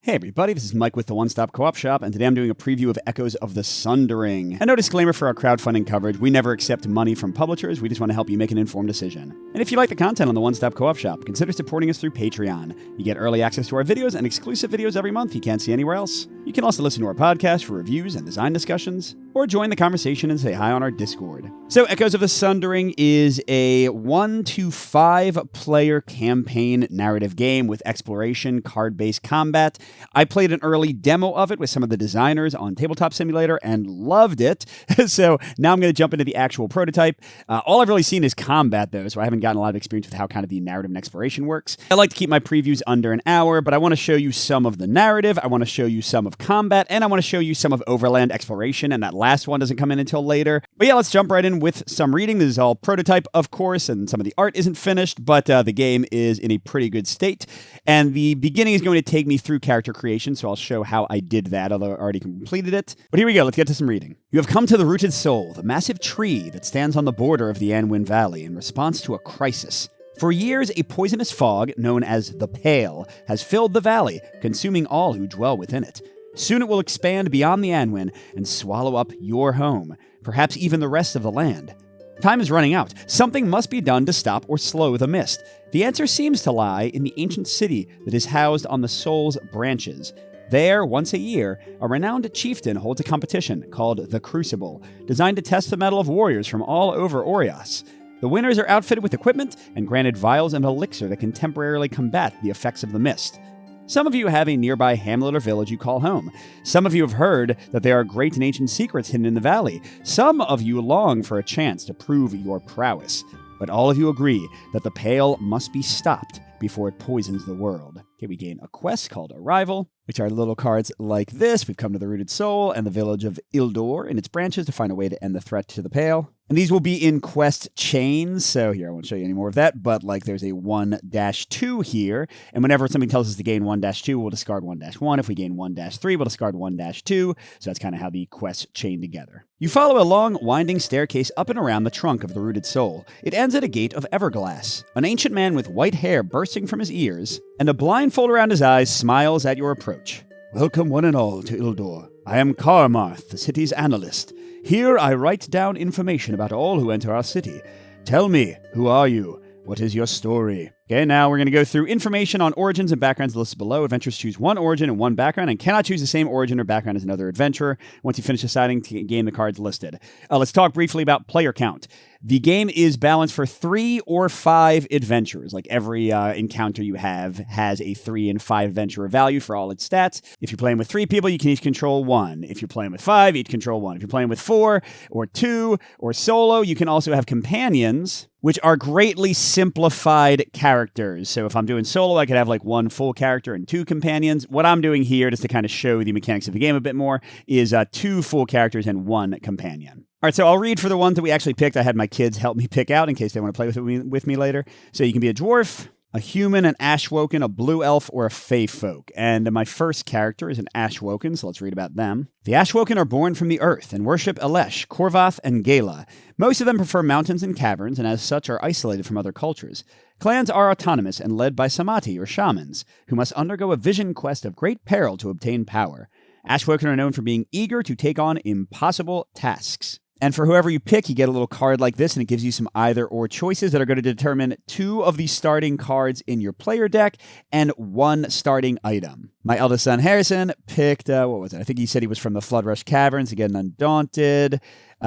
Hey everybody, this is Mike with the One Stop Co-op Shop, and today I'm doing a preview of Echoes of the Sundering. And no disclaimer for our crowdfunding coverage, we never accept money from publishers, we just want to help you make an informed decision. And if you like the content on the One Stop Co-op Shop, consider supporting us through Patreon. You get early access to our videos and exclusive videos every month you can't see anywhere else. You can also listen to our podcast for reviews and design discussions, or join the conversation and say hi on our Discord. So Echoes of the Sundering is a 1 to 5 player campaign narrative game with exploration, card-based combat. I played an early demo of it with some of the designers on Tabletop Simulator and loved it. So now I'm going to jump into the actual prototype. All I've really seen is combat though, so I haven't gotten a lot of experience with how kind of the narrative and exploration works. I like to keep my previews under an hour, but I want to show you some of the narrative, I want to show you some of combat, and I want to show you some of overland exploration, and that last one doesn't come in until later. But yeah, let's jump right in with some reading. This is all prototype, of course, and some of the art isn't finished, but the game is in a pretty good state. And the beginning is going to take me through character creation, so I'll show how I did that, although I already completed it. But here we go, let's get to some reading. You have come to the Rooted Soul, the massive tree that stands on the border of the Anwin Valley in response to a crisis. For years, a poisonous fog, known as the Pale, has filled the valley, consuming all who dwell within it. Soon it will expand beyond the Anwin and swallow up your home, perhaps even the rest of the land. Time is running out. Something must be done to stop or slow the mist. The answer seems to lie in the ancient city that is housed on the Soul's branches. There, once a year, a renowned chieftain holds a competition called the Crucible, designed to test the mettle of warriors from all over Orias. The winners are outfitted with equipment and granted vials and elixir that can temporarily combat the effects of the mist. Some of you have a nearby hamlet or village you call home. Some of you have heard that there are great and ancient secrets hidden in the valley. Some of you long for a chance to prove your prowess. But all of you agree that the Pale must be stopped before it poisons the world. Okay, we gain a quest called Arrival, which are little cards like this. We've come to the Rooted Soul and the village of Ildor and its branches to find a way to end the threat to the Pale. And these will be in quest chains, so here, I won't show you any more of that, but like there's a 1-2 here, and whenever something tells us to gain 1-2, we'll discard 1-1. If we gain 1-3, we'll discard 1-2, so that's kind of how the quests chain together. You follow a long, winding staircase up and around the trunk of the Rooted Soul. It ends at a gate of Everglass. An ancient man with white hair bursting from his ears, and a blindfold around his eyes smiles at your approach. Welcome one and all to Ildor. I am Karmarth, the city's analyst. Here I write down information about all who enter our city. Tell me, who are you? What is your story? Okay, now we're going to go through information on origins and backgrounds listed below. Adventurers choose one origin and one background and cannot choose the same origin or background as another adventurer. Once you finish deciding to gain the cards listed. Let's talk briefly about player count. The game is balanced for 3 or 5 adventurers. Like every encounter you have has a 3 and 5 adventurer value for all its stats. If you're playing with 3 people, you can each control 1. If you're playing with 5, each control 1. If you're playing with 4 or 2 or solo, you can also have companions, which are greatly simplified characters. So if I'm doing solo, I could have like 1 full character and 2 companions. What I'm doing here, just to kind of show the mechanics of the game a bit more, is 2 full characters and 1 companion. All right, so I'll read for the ones that we actually picked. I had my kids help me pick out in case they want to play with me later. So you can be a dwarf, a human, an ashwoken, a blue elf, or a fey folk. And my first character is an ashwoken, so let's read about them. The ashwoken are born from the earth and worship Elesh, Korvath, and Gala. Most of them prefer mountains and caverns, and as such are isolated from other cultures. Clans are autonomous and led by samati, or shamans, who must undergo a vision quest of great peril to obtain power. Ashwoken are known for being eager to take on impossible tasks. And for whoever you pick, you get a little card like this, and it gives you some either-or choices that are going to determine 2 of the starting cards in your player deck and 1 starting item. My eldest son, Harrison, picked, what was it? I think he said he was from the Floodrush Caverns, again, Undaunted.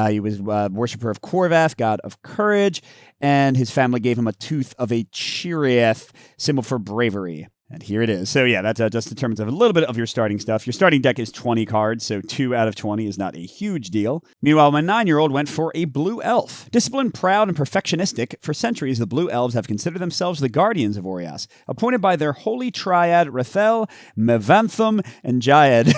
He was a worshiper of Korvath, god of courage, and his family gave him a tooth of a Chiriath, symbol for bravery. And here it is. So yeah, that just determines a little bit of your starting stuff. Your starting deck is 20 cards, so 2 out of 20 is not a huge deal. Meanwhile, my 9-year-old went for a blue elf. Disciplined, proud, and perfectionistic, for centuries the blue elves have considered themselves the guardians of Orias, appointed by their holy triad Rathel, Mevanthum, and Jayed.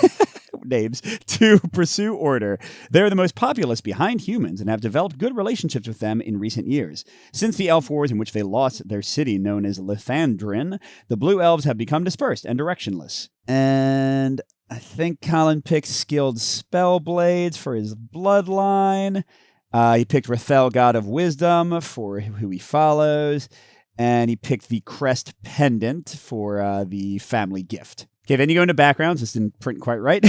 Names to pursue order. They're the most populous behind humans and have developed good relationships with them in recent years. Since the Elf Wars in which they lost their city known as Lithandrin, the Blue Elves have become dispersed and directionless. And I think Colin picked Skilled Spellblades for his bloodline. He picked Rathel, God of Wisdom, for who he follows. And he picked the Crest Pendant for the family gift. Okay, then you go into backgrounds. This didn't print quite right.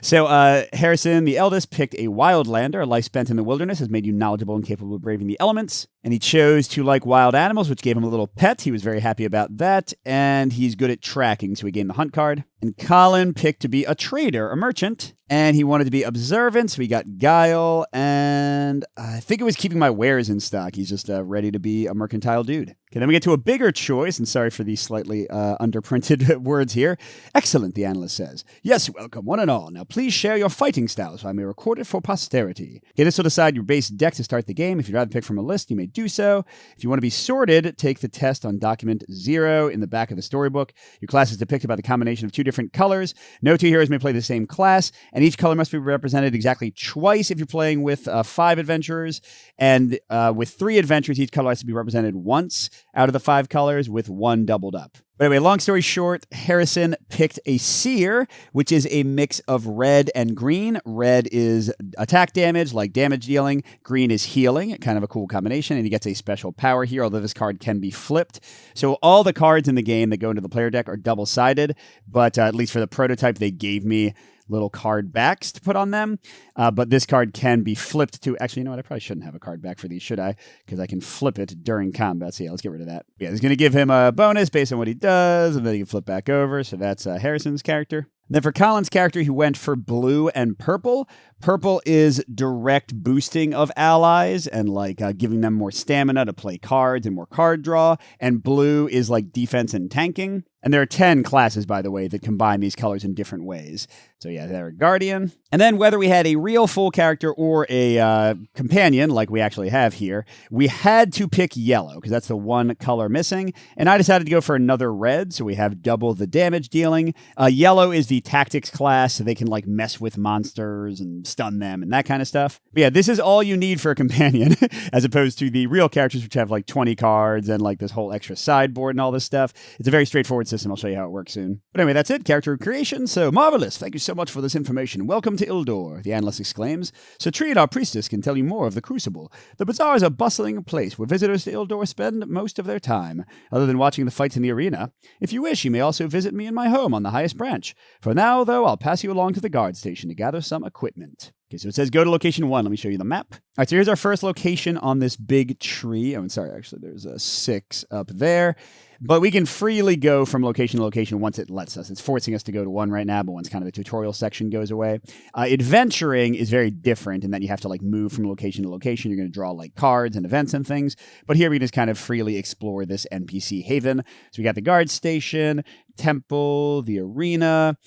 So Harrison, the eldest, picked a wildlander. A life spent in the wilderness has made you knowledgeable and capable of braving the elements. And he chose to like wild animals, which gave him a little pet. He was very happy about that. And he's good at tracking, so he gained the hunt card. And Colin picked to be a trader, a merchant. And he wanted to be observant, so he got guile. And I think it was keeping my wares in stock. He's just ready to be a mercantile dude. Okay, then we get to a bigger choice. And sorry for these slightly underprinted words here. Excellent, the analyst says. Yes, welcome, one and all. Now please share your fighting style so I may record it for posterity. Okay, this will decide your base deck to start the game. If you'd rather pick from a list, you may do so. If you want to be sorted, take the test on document 0 in the back of the storybook. Your class is depicted by the combination of 2 different colors. No 2 heroes may play the same class, and each color must be represented exactly twice if you're playing with 5 adventurers. And with 3 adventurers, each color has to be represented once out of the 5 colors with 1 doubled up. But anyway, long story short, Harrison picked a seer, which is a mix of red and green. Red is attack damage, like damage dealing. Green is healing, kind of a cool combination. And he gets a special power here, although this card can be flipped. So all the cards in the game that go into the player deck are double-sided. But at least for the prototype, they gave me little card backs to put on them. But this card can be flipped to... Actually, you know what? I probably shouldn't have a card back for these, should I? Because I can flip it during combat. So yeah, let's get rid of that. Yeah, it's going to give him a bonus based on what he does, and then he can flip back over. So that's Harrison's character. Then for Colin's character, he went for blue and purple. Purple is direct boosting of allies and like giving them more stamina to play cards and more card draw. And blue is like defense and tanking. And there are 10 classes, by the way, that combine these colors in different ways. So yeah, they're a guardian. And then whether we had a real full character or a companion, like we actually have here, we had to pick yellow because that's the one color missing. And I decided to go for another red, so we have double the damage dealing. Yellow is the tactics class, so they can like mess with monsters and stun them and that kind of stuff. But yeah, this is all you need for a companion, as opposed to the real characters, which have like 20 cards and like this whole extra sideboard and all this stuff. It's a very straightforward system. I'll show you how it works soon. But anyway, that's it. Character creation. So marvelous. Thank you so much for this information. Welcome to Ildor, the analyst exclaims. Satriad, our priestess, can tell you more of the Crucible. The bazaar is a bustling place where visitors to Ildor spend most of their time, other than watching the fights in the arena. If you wish, you may also visit me in my home on the highest branch. For now, though, I'll pass you along to the guard station to gather some equipment. Okay, so it says go to location 1. Let me show you the map. All right, so here's our first location on this big tree. Oh, and sorry, actually, there's a 6 up there. But we can freely go from location to location once it lets us. It's forcing us to go to 1 right now, but once kind of the tutorial section goes away. Adventuring is very different in that you have to like move from location to location. You're going to draw like cards and events and things. But here we can just kind of freely explore this NPC haven. So we got the guard station, temple, the arena,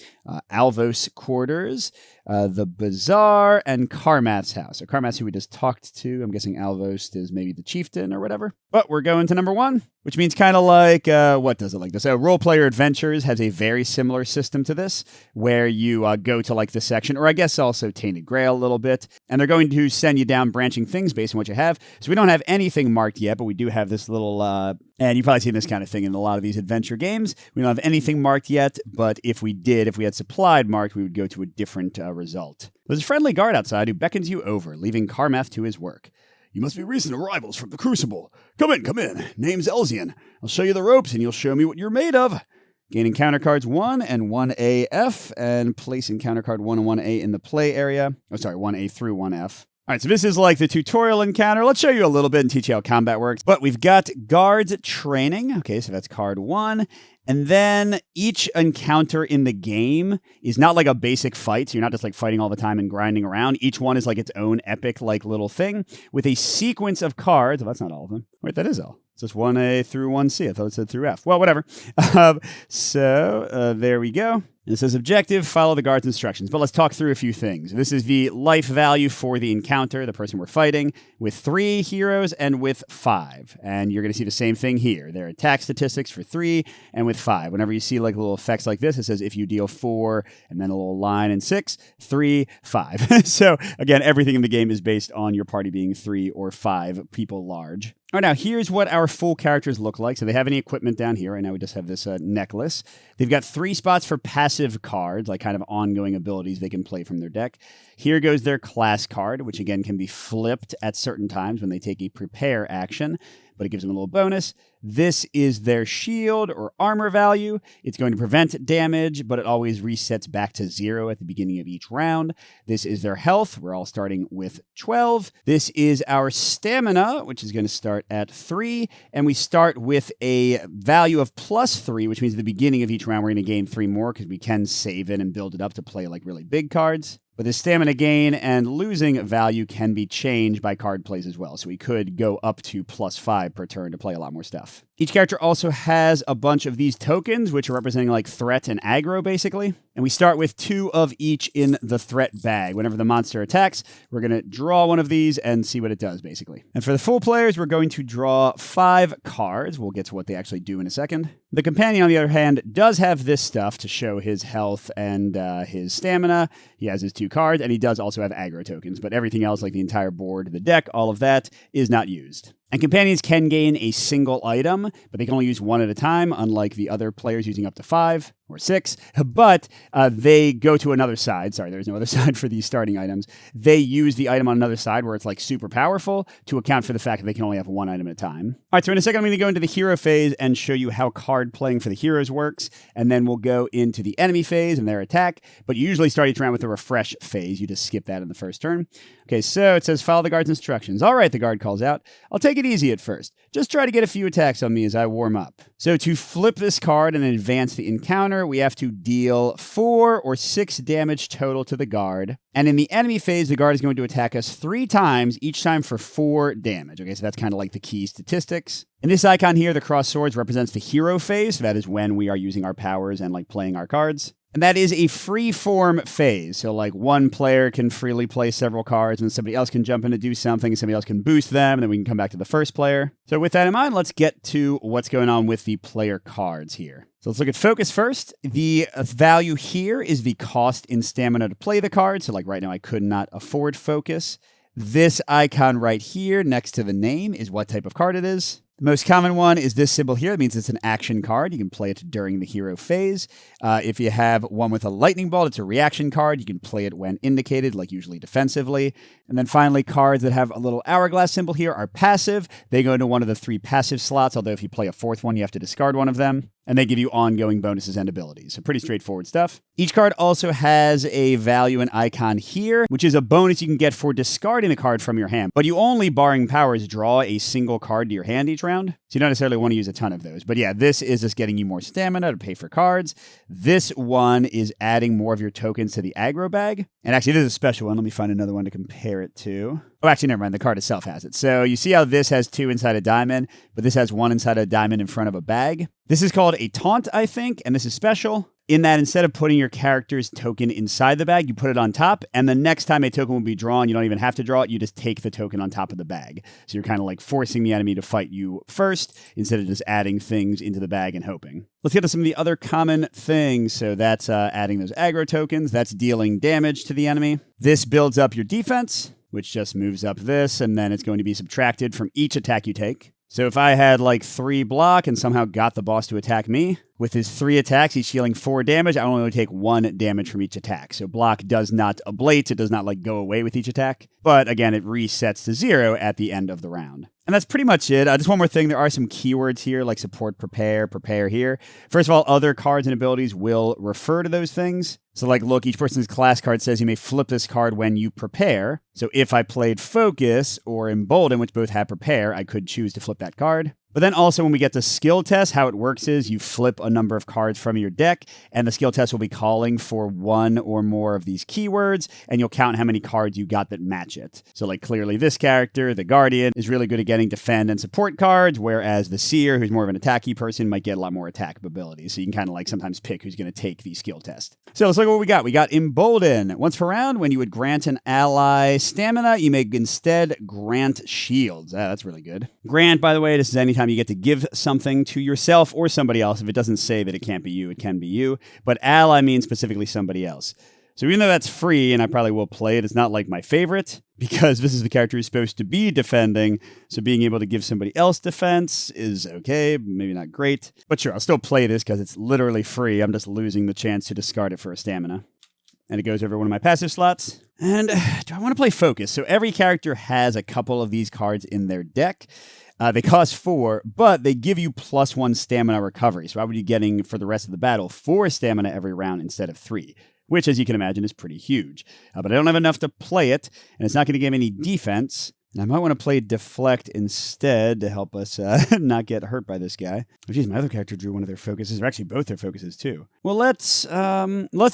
Alvos quarters, the bazaar, and Carmath's house. So Carmath's who we just talked to. I'm guessing Alvos is maybe the chieftain or whatever. But we're going to number 1, which means kind of like, what does it like this? So Role Player Adventures has a very similar system to this, where you go to like the section, or I guess also Tainted Grail a little bit, and they're going to send you down branching things based on what you have. So we don't have anything marked yet, but we do have this little, and you've probably seen this kind of thing in a lot of these adventure games. We don't have anything marked yet, but if we had supplied marked, we would go to a different result. There's a friendly guard outside who beckons you over, leaving Carmath to his work. You must be recent arrivals from the Crucible. Come in. Name's Elzian. I'll show you the ropes and you'll show me what you're made of. Gain encounter cards 1 and 1AF, and place encounter card 1 and 1A in the play area. Oh, sorry, 1A through 1F. All right, so this is like the tutorial encounter. Let's show you a little bit and teach you how combat works. But we've got guards training. Okay, so that's card 1. And then each encounter in the game is not like a basic fight. So you're not just like fighting all the time and grinding around. Each one is like its own epic like little thing with a sequence of cards. Oh, that's not all of them. Wait, that is all. It's just 1A through 1C. I thought it said through F. Well, whatever. So there we go. And it says objective, follow the guard's instructions. But let's talk through a few things. This is the life value for the encounter, the person we're fighting, with 3 heroes and with 5. And you're going to see the same thing here. There are attack statistics for 3 and with 5. Whenever you see like little effects like this, it says if you deal 4 and then a little line and 6, 3, 5. So again, everything in the game is based on your party being 3 or 5 people large. All right, now here's what our full characters look like. So they have any equipment down here. Right now we just have this necklace. They've got 3 spots for passive cards, like kind of ongoing abilities they can play from their deck. Here goes their class card, which again can be flipped at certain times when they take a prepare action, but it gives them a little bonus. This is their shield or armor value. It's going to prevent damage, but it always resets back to 0 at the beginning of each round. This is their health. We're all starting with 12. This is our stamina, which is going to start at 3. And we start with a value of +3, which means at the beginning of each round, we're going to gain 3 more because we can save it and build it up to play like really big cards. But the stamina gain and losing value can be changed by card plays as well. So we could go up to +5 per turn to play a lot more stuff. Each character also has a bunch of these tokens, which are representing like threat and aggro, basically. And we start with 2 of each in the threat bag. Whenever the monster attacks, we're going to draw one of these and see what it does, basically. And for the full players, we're going to draw 5 cards. We'll get to what they actually do in a second. The companion, on the other hand, does have this stuff to show his health and his stamina. He has his 2 cards, and he does also have aggro tokens. But everything else, like the entire board, the deck, all of that, is not used. And companions can gain a single item, but they can only use 1 at a time, unlike the other players using up to 5 or 6. But they go to another side. Sorry, there's no other side for these starting items. They use the item on another side where it's like super powerful to account for the fact that they can only have 1 item at a time. All right, so in a second, I'm going to go into the hero phase and show you how card playing for the heroes works. And then we'll go into the enemy phase and their attack. But you usually start each round with the refresh phase. You just skip that in the first turn. Okay, so it says follow the guard's instructions. All right, the guard calls out. I'll take it easy at first. Just try to get a few attacks on me as I warm up. So to flip this card and advance the encounter, we have to deal 4 or 6 damage total to the guard. And in the enemy phase, the guard is going to attack us 3 times, each time for 4 damage. Okay, so that's kind of like the key statistics. And this icon here, the cross swords, represents the hero phase. So that is when we are using our powers and like playing our cards. And that is a free form phase. So like one player can freely play several cards and somebody else can jump in to do something. Somebody else can boost them. And then we can come back to the first player. So with that in mind, let's get to what's going on with the player cards here. So let's look at focus first. The value here is the cost in stamina to play the card. So like right now I could not afford focus. This icon right here next to the name is what type of card it is. The most common one is this symbol here. It means it's an action card. You can play it during the hero phase. If you have one with a lightning bolt, it's a reaction card. You can play it when indicated, like usually defensively. And then finally, cards that have a little hourglass symbol here are passive. They go into one of the 3 passive slots, although if you play a 4th one, you have to discard one of them. And they give you ongoing bonuses and abilities. So pretty straightforward stuff. Each card also has a value and icon here, which is a bonus you can get for discarding a card from your hand. But you only, barring powers, draw a single card to your hand each round. So you don't necessarily want to use a ton of those. But yeah, this is just getting you more stamina to pay for cards. This one is adding more of your tokens to the aggro bag. And actually, this is a special one. Let me find another one to compare it to. Oh, actually, never mind. The card itself has it. So you see how this has 2 inside a diamond, but this has 1 inside a diamond in front of a bag. This is called a taunt, I think, and this is special in that instead of putting your character's token inside the bag, you put it on top, and the next time a token will be drawn, you don't even have to draw it, you just take the token on top of the bag. So you're kind of like forcing the enemy to fight you first, instead of just adding things into the bag and hoping. Let's get to some of the other common things. So that's adding those aggro tokens, that's dealing damage to the enemy. This builds up your defense, which just moves up this, and then it's going to be subtracted from each attack you take. So if I had like 3 block and somehow got the boss to attack me, with his 3 attacks, he's dealing 4 damage. I only take 1 damage from each attack. So block does not ablate. It does not like go away with each attack. But again, it resets to 0 at the end of the round. And that's pretty much it. Just one more thing. There are some keywords here like support, prepare here. First of all, other cards and abilities will refer to those things. So like, look, each person's class card says you may flip this card when you prepare. So if I played Focus or Embolden, which both have prepare, I could choose to flip that card. But then also when we get to skill test, how it works is you flip a number of cards from your deck, and the skill test will be calling for 1 or more of these keywords, and you'll count how many cards you got that match it. So like clearly this character, the Guardian, is really good at getting defend and support cards, whereas the Seer, who's more of an attacky person, might get a lot more attack abilities. So you can kind of like sometimes pick who's going to take the skill test. So let's look at what we got. We got Embolden. Once per round, when you would grant an ally stamina, you may instead grant shields. That's really good. Grant, by the way, this is anytime you get to give something to yourself or somebody else. If it doesn't say that it can't be you, it can be you. But ally means specifically somebody else. So even though that's free, and I probably will play it, it's not like my favorite, because this is the character who's supposed to be defending, so being able to give somebody else defense is okay, maybe not great. But sure, I'll still play this because it's literally free. I'm just losing the chance to discard it for a stamina. And it goes over one of my passive slots. And do I want to play Focus? So every character has a couple of these cards in their deck. They cost 4, but they give you +1 stamina recovery. So why would you getting for the rest of the battle 4 stamina every round instead of 3? Which, as you can imagine, is pretty huge. But I don't have enough to play it, and it's not going to give any defense. And I might want to play Deflect instead to help us not get hurt by this guy. Oh, geez, my other character drew one of their focuses, or actually both their focuses too. Well, let's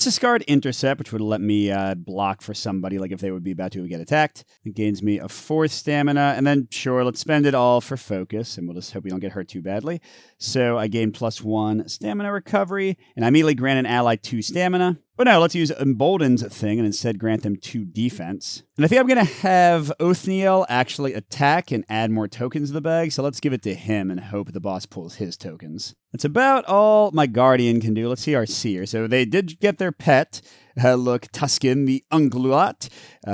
discard Intercept, which would let me block for somebody, like if they would be about to get attacked. It gains me a 4th stamina, and then sure, let's spend it all for focus, and we'll just hope we don't get hurt too badly. So I gain +1 stamina recovery, and I immediately grant an ally 2 stamina. But no, let's use Embolden's thing and instead grant them 2 defense. And I think I'm going to have Othniel actually attack and add more tokens to the bag, so let's give it to him and hope the boss pulls his tokens. That's about all my Guardian can do. Let's see our Seer. So they did get their pet. Look, Tuscan the Ungluat,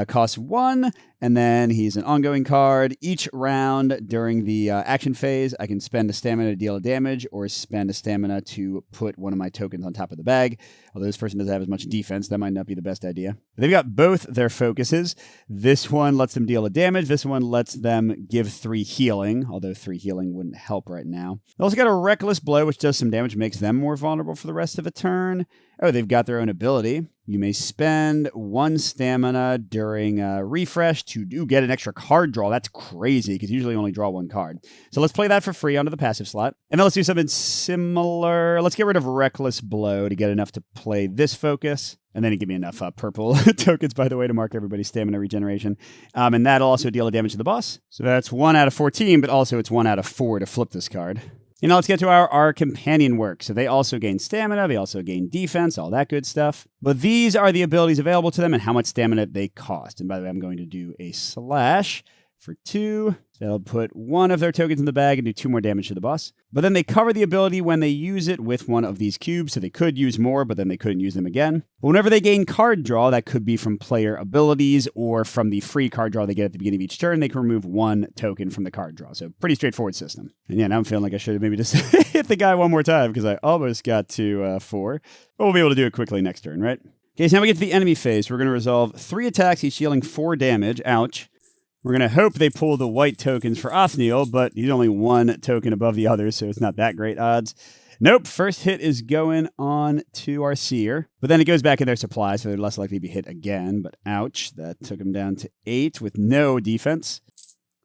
costs 1, and then he's an ongoing card. Each round during the action phase, I can spend a stamina to deal a damage or spend a stamina to put one of my tokens on top of the bag. Although this person doesn't have as much defense, that might not be the best idea. They've got both their focuses. This one lets them deal a damage. This one lets them give 3 healing, although 3 healing wouldn't help right now. They also got a Reckless Blow, which does some damage, makes them more vulnerable for the rest of a turn. Oh, they've got their own ability. You may spend 1 stamina during a refresh to get an extra card draw. That's crazy, because you usually only draw 1 card. So let's play that for free onto the passive slot. And then let's do something similar. Let's get rid of Reckless Blow to get enough to play this focus. And then it give me enough purple tokens, by the way, to mark everybody's stamina regeneration. And that'll also deal a damage to the boss. So that's 1 out of 14, but also it's 1 out of 4 to flip this card. And now let's get to our companion work. So they also gain stamina, they also gain defense, all that good stuff. But these are the abilities available to them and how much stamina they cost. And by the way, I'm going to do a slash for 2. So that'll put 1 of their tokens in the bag and do 2 more damage to the boss. But then they cover the ability when they use it with one of these cubes, so they could use more, but then they couldn't use them again. But whenever they gain card draw, that could be from player abilities or from the free card draw they get at the beginning of each turn, they can remove 1 token from the card draw. So pretty straightforward system. And yeah, now I'm feeling like I should have maybe just hit the guy one more time because I almost got to 4. But we'll be able to do it quickly next turn, right? Okay, so now we get to the enemy phase. We're going to resolve 3 attacks, each dealing 4 damage. Ouch. We're going to hope they pull the white tokens for Othniel, but he's only 1 token above the others, so it's not that great odds. Nope, first hit is going on to our Seer, but then it goes back in their supply, so they're less likely to be hit again, but ouch, that took him down to 8 with no defense.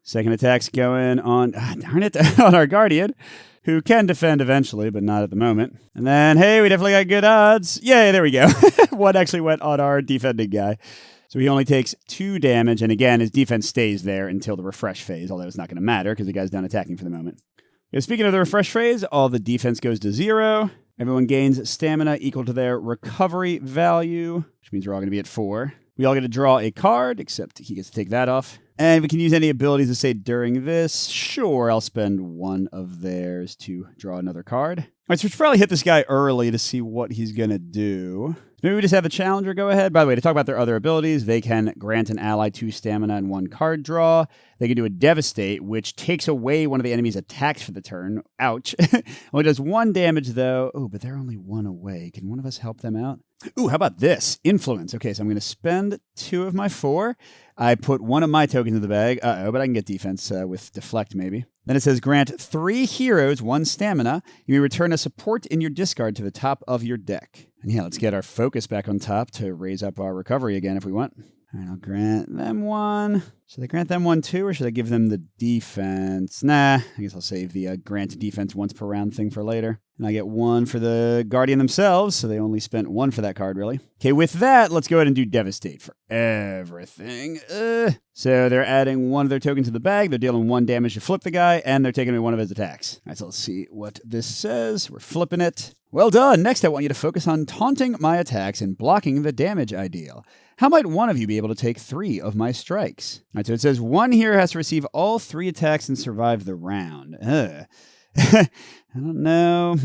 Second attack's going on, darn it, on our Guardian, who can defend eventually, but not at the moment. And then, hey, we definitely got good odds. Yay, there we go. 1 actually went on our defending guy. So he only takes 2 damage, and again, his defense stays there until the refresh phase, although it's not going to matter because the guy's done attacking for the moment. Okay, speaking of the refresh phase, all the defense goes to 0. Everyone gains stamina equal to their recovery value, which means we're all going to be at 4. We all get to draw a card, except he gets to take that off. And we can use any abilities to say during this. Sure, I'll spend 1 of theirs to draw another card. All right, so we should probably hit this guy early to see what he's going to do. Maybe we just have the challenger go ahead. By the way, to talk about their other abilities, they can grant an ally 2 stamina and 1 card draw. They can do a Devastate, which takes away one of the enemy's attacks for the turn. Ouch. Only does 1 damage, though. Oh, but they're only 1 away. Can one of us help them out? Ooh, how about this? Influence. Okay, so I'm going to spend 2 of my 4. I put 1 of my tokens in the bag. Uh-oh, but I can get defense with Deflect, maybe. Then it says, grant 3 heroes 1 stamina. You may return a support in your discard to the top of your deck. And yeah, let's get our focus back on top to raise up our recovery again if we want. All right, I'll grant them 1. Should I grant them 1 too, or should I give them the defense? Nah, I guess I'll save the grant defense once per round thing for later. And I get 1 for the Guardian themselves, so they only spent 1 for that card, really. Okay, with that, let's go ahead and do Devastate for everything. So they're adding 1 of their tokens to the bag, they're dealing 1 damage to flip the guy, and they're taking away 1 of his attacks. All right, so let's see what this says. We're flipping it. Well done! Next, I want you to focus on taunting my attacks and blocking the damage I deal. How might one of you be able to take 3 of my strikes? All right, so it says 1 hero has to receive all 3 attacks and survive the round. I don't know.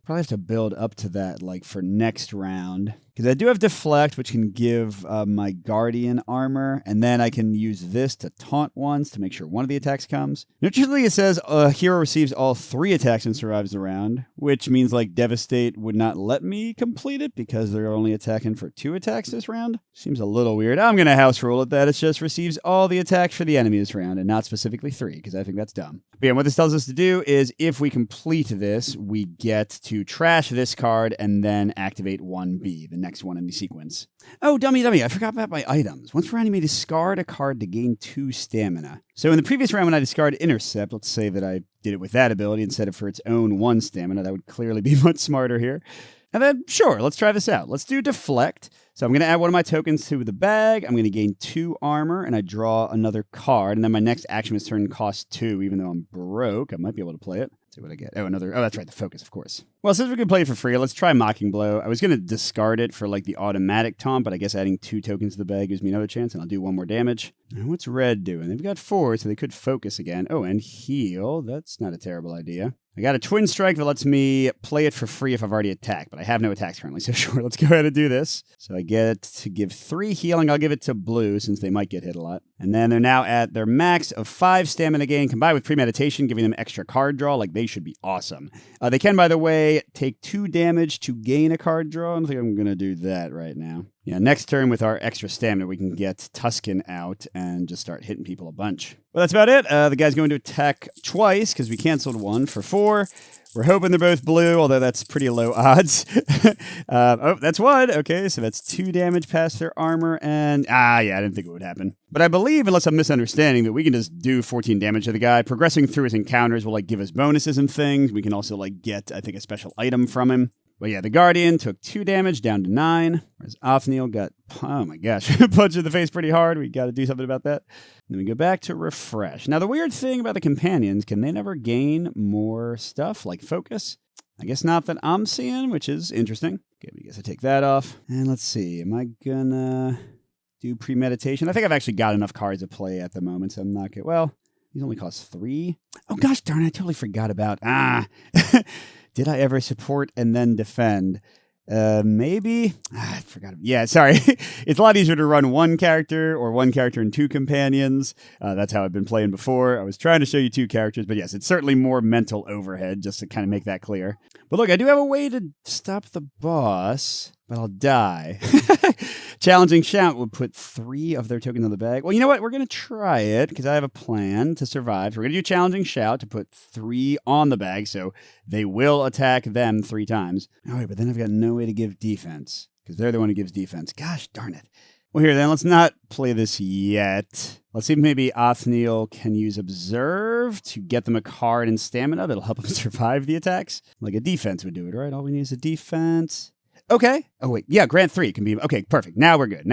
Probably have to build up to that, like, for next round. Because I do have Deflect, which can give my Guardian armor, and then I can use this to taunt once to make sure one of the attacks comes. Naturally, it says a hero receives all 3 attacks and survives the round, which means like Devastate would not let me complete it because they're only attacking for 2 attacks this round. Seems a little weird. I'm going to house rule it that it just receives all the attacks for the enemy this round and not specifically 3, because I think that's dumb. But yeah, what this tells us to do is if we complete this, we get to trash this card and then activate 1B, the next one in the sequence. Oh, dummy, I forgot about my items. Once per round, you may discard a card to gain 2 stamina. So in the previous round when I discarded Intercept, let's say that I did it with that ability instead of for its own 1 stamina. That would clearly be much smarter here. And then, sure, let's try this out. Let's do Deflect. So I'm going to add one of my tokens to the bag. I'm going to gain 2 armor, and I draw another card. And then my next action this turn costs 2, even though I'm broke. I might be able to play it. Let's see what I get. Oh, that's right, the focus, of course. Well, since we can play it for free, let's try Mocking Blow. I was going to discard it for like the automatic taunt, but I guess adding 2 tokens to the bag gives me another chance, and I'll do 1 more damage. And what's red doing? They've got 4, so they could focus again. Oh, and heal. That's not a terrible idea. I got a Twin Strike that lets me play it for free if I've already attacked, but I have no attacks currently, so sure, let's go ahead and do this. So I get to give 3 healing. I'll give it to blue since they might get hit a lot. And then they're now at their max of 5 stamina gain combined with Premeditation, giving them extra card draw. Like, they should be awesome. They can, by the way, take 2 damage to gain a card draw. I don't think I'm going to do that right now. Yeah, next turn with our extra stamina, we can get Tuscan out and just start hitting people a bunch. Well, that's about it. The guy's going to attack twice because we canceled 1 for 4. We're hoping they're both blue, although that's pretty low odds. Oh, that's 1. Okay, so that's 2 damage past their armor. And, yeah, I didn't think it would happen. But I believe, unless I'm misunderstanding, that we can just do 14 damage to the guy. Progressing through his encounters will, like, give us bonuses and things. We can also, like, get, I think, a special item from him. But yeah, the Guardian took 2 damage down to 9, whereas Othniel got, oh my gosh, punched in the face pretty hard. We got to do something about that. Then we go back to refresh. Now, the weird thing about the companions, can they never gain more stuff like focus? I guess not that I'm seeing, which is interesting. Okay, I guess I take that off. And let's see, am I gonna do Premeditation? I think I've actually got enough cards to play at the moment, so I'm not good. Well, these only cost 3. Oh gosh darn it, I totally forgot about, did I ever support and then defend? Maybe? I forgot. Yeah, sorry. It's a lot easier to run 1 character or 1 character and 2 companions. That's how I've been playing before. I was trying to show you 2 characters, but yes, it's certainly more mental overhead, just to kind of make that clear. But look, I do have a way to stop the boss, but I'll die. Challenging Shout would put 3 of their tokens on the bag. Well, you know what? We're going to try it because I have a plan to survive. So we're going to do Challenging Shout to put 3 on the bag, so they will attack them 3 times. All right, but then I've got no way to give defense because they're the one who gives defense. Gosh darn it. Well, here then, let's not play this yet. Let's see if maybe Othniel can use Observe to get them a card and stamina that'll help them survive the attacks. Like a defense would do it, right? All we need is a defense. Okay. Oh, wait. Yeah, grant 3 can be... Okay, perfect. Now we're good.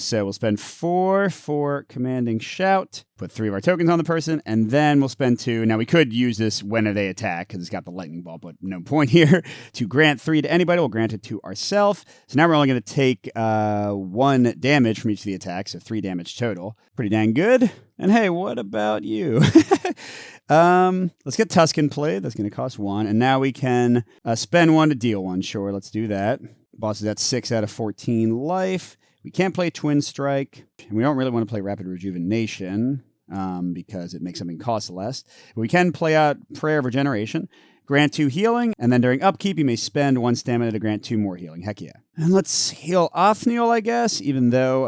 So we'll spend 4 for Commanding Shout, put 3 of our tokens on the person, and then we'll spend 2. Now, we could use this when they attack, because it's got the lightning bolt, but no point here. To grant 3 to anybody, we'll grant it to ourselves. So now we're only going to take 1 damage from each of the attacks, so 3 damage total. Pretty dang good. And hey, what about you? Let's get Tuscan played. That's going to cost 1. And now we can spend 1 to deal 1. Sure, let's do that. Boss is at 6 out of 14 life. We can't play Twin Strike. And we don't really want to play Rapid Rejuvenation because it makes something cost less. But we can play out Prayer of Regeneration. Grant 2 healing, and then during upkeep, you may spend 1 stamina to grant 2 more healing. Heck yeah. And let's heal Othniel, I guess, even though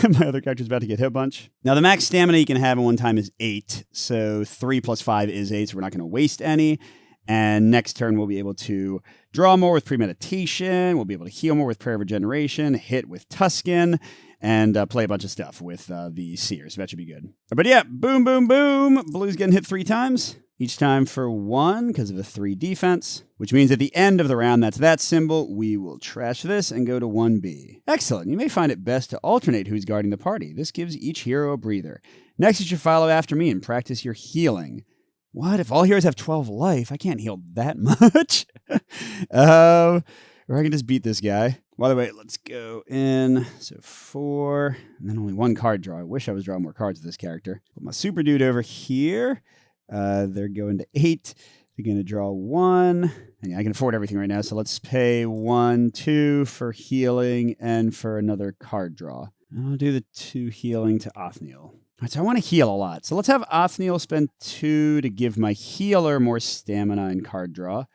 my other character's about to get hit a bunch. Now, the max stamina you can have in one time is 8, so 3 plus 5 is 8, so we're not going to waste any. And next turn, we'll be able to draw more with Premeditation, we'll be able to heal more with Prayer of Regeneration, hit with Tuscan, and play a bunch of stuff with the Seer, so that should be good. But yeah, boom, boom, boom. Blue's getting hit 3 times. Each time for 1 because of a 3 defense, which means at the end of the round, that's that symbol, we will trash this and go to 1B. Excellent. You may find it best to alternate who's guarding the party. This gives each hero a breather. Next, you should follow after me and practice your healing. What? If all heroes have 12 life, I can't heal that much. Or I can just beat this guy. By the way, let's go in. So 4, and then only 1 card draw. I wish I was drawing more cards with this character. Put my super dude over here. They're going to 8. You're going to draw 1. And yeah, I can afford everything right now, so let's pay 1, 2 for healing and for another card draw. I'll do the 2 healing to Othniel. All right, so I want to heal a lot. So let's have Othniel spend 2 to give my healer more stamina and card draw.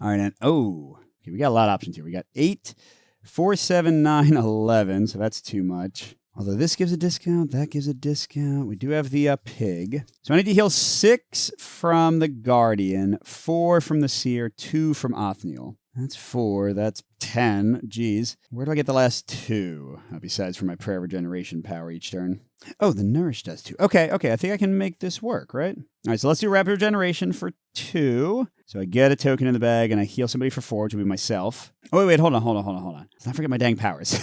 All right, and okay, we got a lot of options here. We got 8, 4, 7, 9, 11, so that's too much. Although this gives a discount, that gives a discount. We do have the pig. So I need to heal 6 from the Guardian, 4 from the Seer, 2 from Othniel. That's 4. That's 10. Geez. Where do I get the last 2? Besides for my prayer regeneration power each turn. Oh, the Nourish does 2. Okay. I think I can make this work, right? All right, so let's do rapid regeneration for 2. So I get a token in the bag, and I heal somebody for 4, which will be myself. Oh, wait, hold on. Let's not forget my dang powers.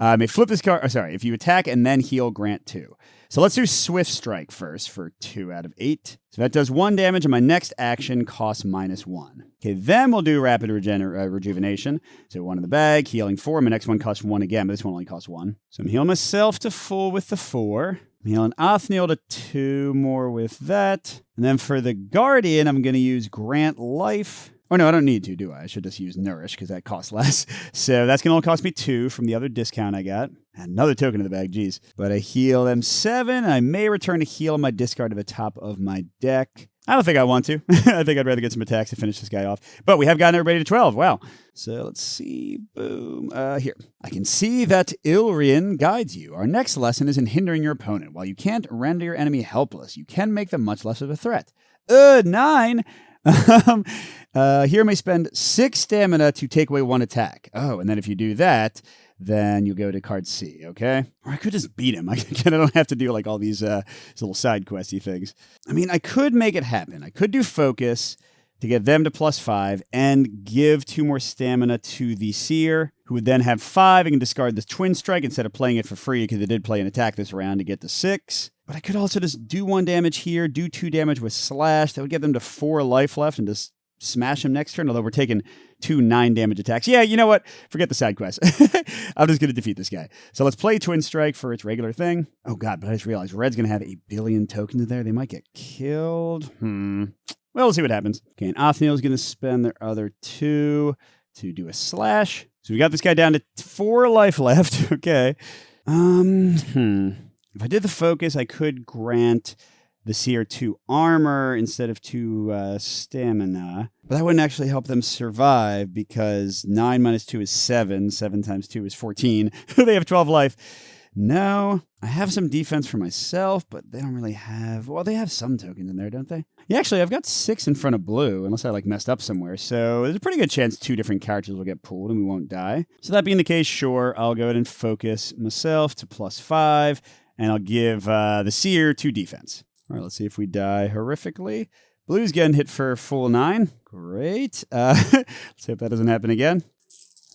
I may flip this card. Oh, sorry. If you attack and then heal, grant 2. So let's do Swift Strike first for 2 out of 8. So that does 1 damage, and my next action costs -1. Okay, then we'll do Rapid Rejuvenation. So 1 in the bag, healing 4. My next one costs 1 again, but this one only costs 1. So I'm healing myself to full with the 4. I'm healing Othniel to 2 more with that. And then for the Guardian, I'm going to use Grant Life. Oh, no, I don't need to, do I? I should just use Nourish because that costs less. So that's going to only cost me 2 from the other discount I got. Another token in the bag, geez. But I heal them 7. I may return to heal my discard to the top of my deck. I don't think I want to. I think I'd rather get some attacks to finish this guy off. But we have gotten everybody to 12. Wow. So let's see. Boom. Here. I can see that Ilrian guides you. Our next lesson is in hindering your opponent. While you can't render your enemy helpless, you can make them much less of a threat. 9. Here may spend 6 stamina to take away 1 attack. Oh, and then if you do that, then you'll go to card C, okay? Or I could just beat him. I don't have to do like all these little side questy things. I mean, I could make it happen. I could do focus to get them to +5 and give 2 more stamina to the Seer, who would then have 5 and can discard this Twin Strike instead of playing it for free because they did play an attack this round to get to 6. But I could also just do 1 damage here, do 2 damage with Slash. That would get them to 4 life left and just smash him next turn, although we're taking 2 9-damage attacks. Yeah, you know what? Forget the side quest. I'm just going to defeat this guy. So let's play Twin Strike for its regular thing. Oh, God, but I just realized Red's going to have 1 billion tokens in there. They might get killed. Well, we'll see what happens. Okay, and Othniel's going to spend their other 2 to do a Slash. So we got this guy down to 4 life left. Okay. If I did the focus, I could grant the Seer 2 armor instead of 2 stamina. But that wouldn't actually help them survive because 9 minus 2 is 7. 7 times 2 is 14. They have 12 life. No, I have some defense for myself, but they don't really have... Well, they have some tokens in there, don't they? Yeah, actually, I've got 6 in front of blue, unless I messed up somewhere. So there's a pretty good chance 2 different characters will get pulled and we won't die. So that being the case, sure, I'll go ahead and focus myself to +5, and I'll give the Seer 2 defense. All right, let's see if we die horrifically. Blue's getting hit for full 9. Great. Let's hope that doesn't happen again.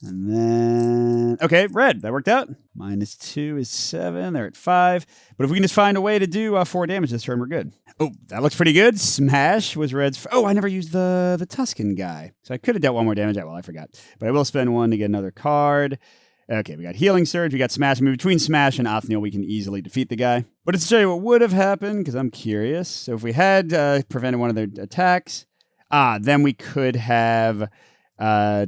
And then, okay, red. That worked out. -2 is 7. They're at 5. But if we can just find a way to do 4 damage this turn, we're good. Oh, that looks pretty good. Smash was red's. Oh, I never used the Tuscan guy. So I could have dealt 1 more damage. Well, I forgot. But I will spend 1 to get another card. Okay, we got Healing Surge, we got Smash. I mean, between Smash and Othniel, we can easily defeat the guy. But let's show you what would have happened, because I'm curious. So if we had prevented 1 of their attacks, then we could have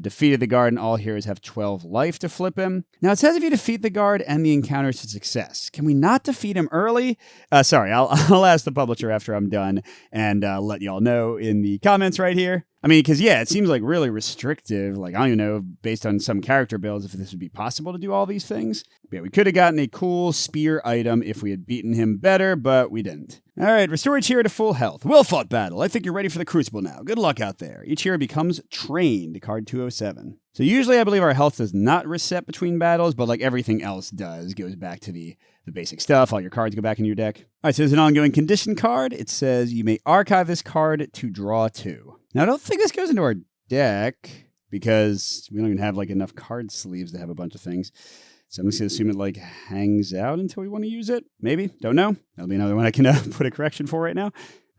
defeated the guard, and all heroes have 12 life to flip him. Now, it says if you defeat the guard and the encounter is a success. Can we not defeat him early? Sorry, I'll ask the publisher after I'm done and let y'all know in the comments right here. I mean, because, yeah, it seems like really restrictive. Like, I don't even know, based on some character builds, if this would be possible to do all these things. But yeah, we could have gotten a cool spear item if we had beaten him better, but we didn't. All right, restore each hero to full health. Well-fought battle. I think you're ready for the Crucible now. Good luck out there. Each hero becomes trained. Card 207. So usually I believe our health does not reset between battles, but like everything else does, goes back to the basic stuff. All your cards go back in your deck. All right, so there's an ongoing condition card. It says you may archive this card to draw 2. Now, I don't think this goes into our deck because we don't even have like enough card sleeves to have a bunch of things. So I'm just going to assume it like hangs out until we want to use it. Maybe. Don't know. That'll be another one I can put a correction for right now.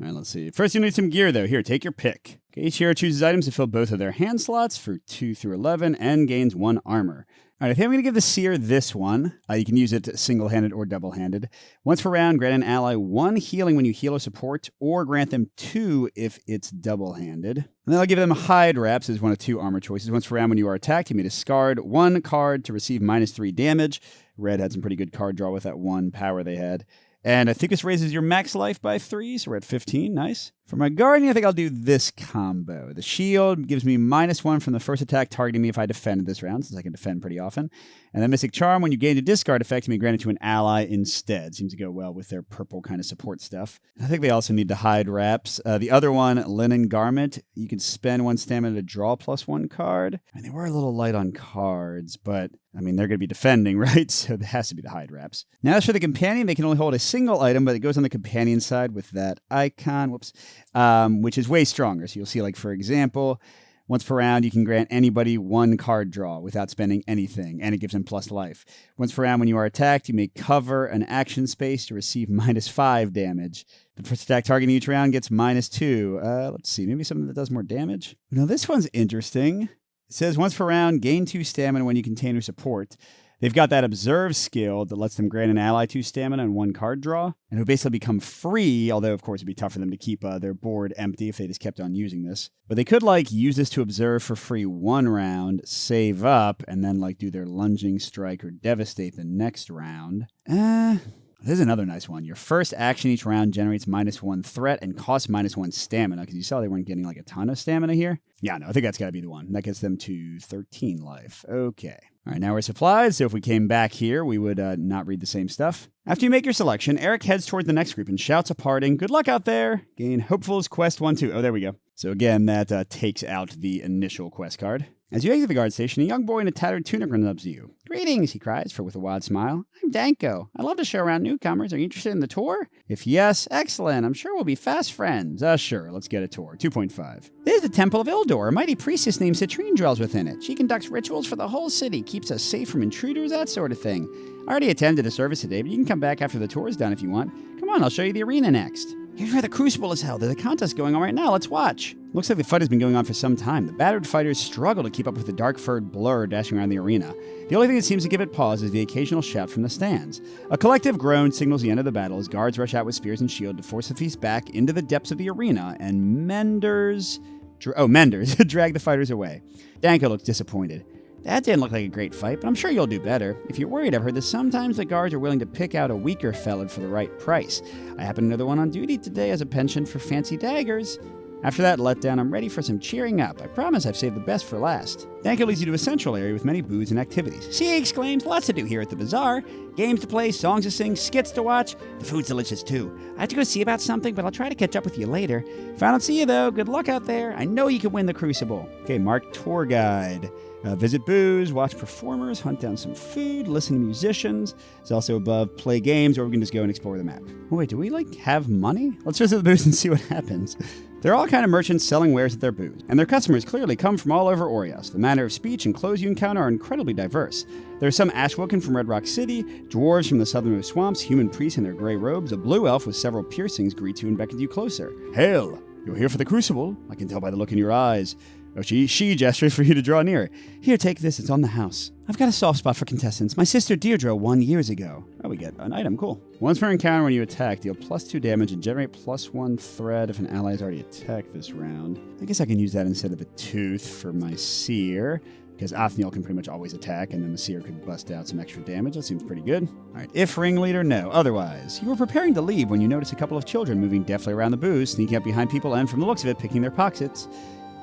All right, let's see. First, you'll need some gear, though. Here, take your pick. Okay, each hero chooses items to fill both of their hand slots for 2 through 11 and gains 1 armor. All right, I think I'm going to give the Seer this one. You can use it single-handed or double-handed. Once per round, grant an ally 1 healing when you heal or support, or grant them 2 if it's double-handed. And then I'll give them Hide Wraps as one of 2 armor choices. Once per round, when you are attacked, you may discard 1 card to receive -3 damage. Red had some pretty good card draw with that 1 power they had. And I think this raises your max life by 3, so we're at 15. Nice. For my Guardian, I think I'll do this combo. The shield gives me -1 from the first attack targeting me if I defend this round, since I can defend pretty often. And the Mystic Charm, when you gain a discard effect, you may grant it to an ally instead. Seems to go well with their purple kind of support stuff. I think they also need to Hide Wraps. The other one, Linen Garment, you can spend 1 stamina to draw +1 card. And they were a little light on cards, but I mean, they're going to be defending, right? So there has to be the Hide Wraps. Now, as for the Companion, they can only hold a single item, but it goes on the Companion side with that icon, which is way stronger. So you'll see, like, for example, once per round, you can grant anybody 1 card draw without spending anything, and it gives them plus life. Once per round, when you are attacked, you may cover an action space to receive -5 damage. The first attack targeting each round gets -2. Let's see, maybe something that does more damage? Now, this one's interesting. It says once per round, gain 2 stamina when you contain or support. They've got that Observe skill that lets them grant an ally 2 stamina and 1 card draw. And it'll basically become free, although, of course, it'd be tough for them to keep their board empty if they just kept on using this. But they could, like, use this to observe for free 1 round, save up, and then, like, do their Lunging Strike or Devastate the next round. This is another nice one. Your first action each round generates -1 threat and costs -1 stamina, because you saw they weren't getting like a ton of stamina here. Yeah, no, I think that's got to be the one. That gets them to 13 life. Okay. All right, now we're supplied, so if we came back here, we would not read the same stuff. After you make your selection, Eric heads toward the next group and shouts a parting, "Good luck out there!" Gain Hopeful's Quest 1-2. Oh, there we go. So again, that takes out the initial quest card. As you exit the guard station, a young boy in a tattered tunic runs up to you. "Greetings," he cries, for with a wide smile. "I'm Danko. I love to show around newcomers. Are you interested in the tour?" If yes, excellent. I'm sure we'll be fast friends. Sure, let's get a tour. 2.5. "There's the Temple of Ildor. A mighty priestess named Citrine dwells within it. She conducts rituals for the whole city, keeps us safe from intruders, that sort of thing. I already attended the service today, but you can come back after the tour is done if you want. Come on, I'll show you the arena next." "Here's where the Crucible is held. There's a contest going on right now. Let's watch." Looks like the fight has been going on for some time. The battered fighters struggle to keep up with the dark-furred blur dashing around the arena. The only thing that seems to give it pause is the occasional shout from the stands. A collective groan signals the end of the battle as guards rush out with spears and shield to force the feast back into the depths of the arena, and menders drag the fighters away. Danko looks disappointed. "That didn't look like a great fight, but I'm sure you'll do better. If you're worried, I've heard that sometimes the guards are willing to pick out a weaker fella for the right price. I happen to know the one on duty today as a penchant for fancy daggers." After that letdown, I'm ready for some cheering up. I promise I've saved the best for last. Danko leads you to a central area with many booths and activities. "See," he exclaims, "lots to do here at the bazaar. Games to play, songs to sing, skits to watch. The food's delicious too. I have to go see about something, but I'll try to catch up with you later. If I don't see you though, good luck out there. I know you can win the Crucible." Okay, mark tour guide. Visit booths, watch performers, hunt down some food, listen to musicians. It's also above play games, or we can just go and explore the map. Oh, wait, do we have money? Let's visit the booths and see what happens. There are all kind of merchants selling wares at their booths, and their customers clearly come from all over Orios. The manner of speech and clothes you encounter are incredibly diverse. There are some Ashwoken from Red Rock City, dwarves from the southernmost swamps, human priests in their gray robes, a blue elf with several piercings greet you and beckon you closer. "Hail! You're here for the Crucible. I can tell by the look in your eyes." Oh, she gestures for you to draw near. "Here, take this. It's on the house. I've got a soft spot for contestants. My sister Deirdre won years ago." Oh, we get an item. Cool. Once per encounter when you attack, deal +2 damage and generate +1 threat if an ally has already attacked this round. I guess I can use that instead of the tooth for my seer, because Othniel can pretty much always attack, and then the seer could bust out some extra damage. That seems pretty good. All right, if ringleader, no. Otherwise, you were preparing to leave when you notice a couple of children moving deftly around the booth, sneaking up behind people, and from the looks of it, picking their pockets.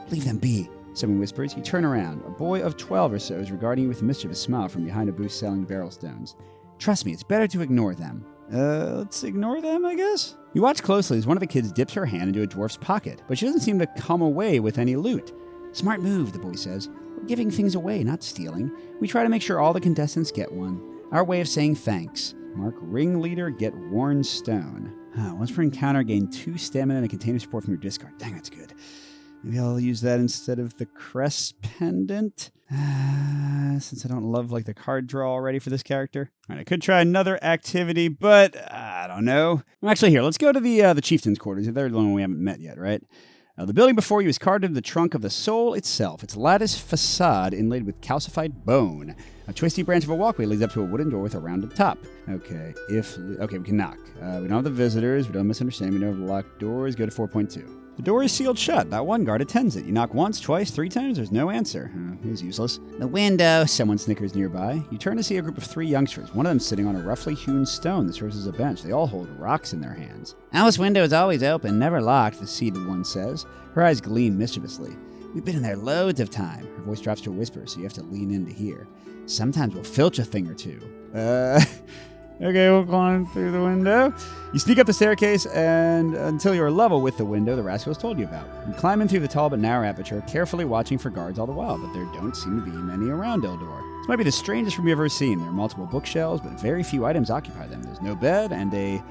"Leave them be," someone whispers. You turn around. A boy of 12 or so is regarding you with a mischievous smile from behind a booth selling barrel stones. "Trust me, it's better to ignore them." Let's ignore them, I guess? You watch closely as one of the kids dips her hand into a dwarf's pocket, but she doesn't seem to come away with any loot. "Smart move," the boy says. "We're giving things away, not stealing. We try to make sure all the contestants get one. Our way of saying thanks." Mark ringleader, get worn stone. Once per encounter, gain 2 stamina and a container support from your discard. Dang, that's good. Maybe I'll use that instead of the crest pendant. Since I don't love like the card draw already for this character. All right, I could try another activity, but I don't know. Actually, here, let's go to the chieftain's quarters. They're the one we haven't met yet, right? The building before you is carved into the trunk of the soul itself. Its lattice facade inlaid with calcified bone. A twisty branch of a walkway leads up to a wooden door with a rounded top. Okay, we can knock. We don't have the visitors. We don't misunderstand. We don't have the locked doors. Go to 4.2. The door is sealed shut. That one guard attends it. You knock once, twice, 3 times. There's no answer. He's useless. The window. Someone snickers nearby. You turn to see a group of 3 youngsters. One of them sitting on a roughly hewn stone that serves as a bench. They all hold rocks in their hands. Alice's window is always open, never locked, the seated one says. Her eyes gleam mischievously. We've been in there loads of time. Her voice drops to a whisper, so you have to lean in to hear. Sometimes we'll filch a thing or two. Okay, we'll climb through the window. You sneak up the staircase and until you're level with the window the rascals told you about. You climb in through the tall but narrow aperture, carefully watching for guards all the while, but there don't seem to be many around Eldor. This might be the strangest room you've ever seen. There are multiple bookshelves, but very few items occupy them. There's no bed, and a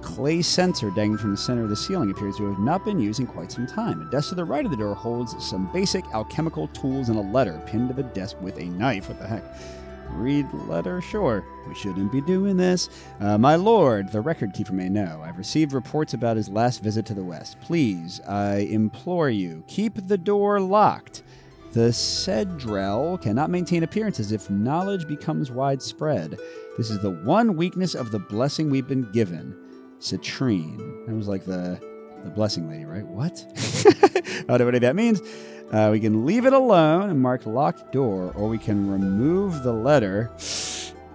clay censer dangling from the center of the ceiling appears to have not been used in quite some time. A desk to the right of the door holds some basic alchemical tools and a letter pinned to the desk with a knife. What the heck? Read letter? Sure. We shouldn't be doing this. My lord, the record keeper may know. I've received reports about his last visit to the west. Please, I implore you, keep the door locked. The Cedrel cannot maintain appearances if knowledge becomes widespread. This is the one weakness of the blessing we've been given. Citrine. That was like the blessing lady, right? What? I don't know what that means. We can leave it alone and mark locked door, or we can remove the letter.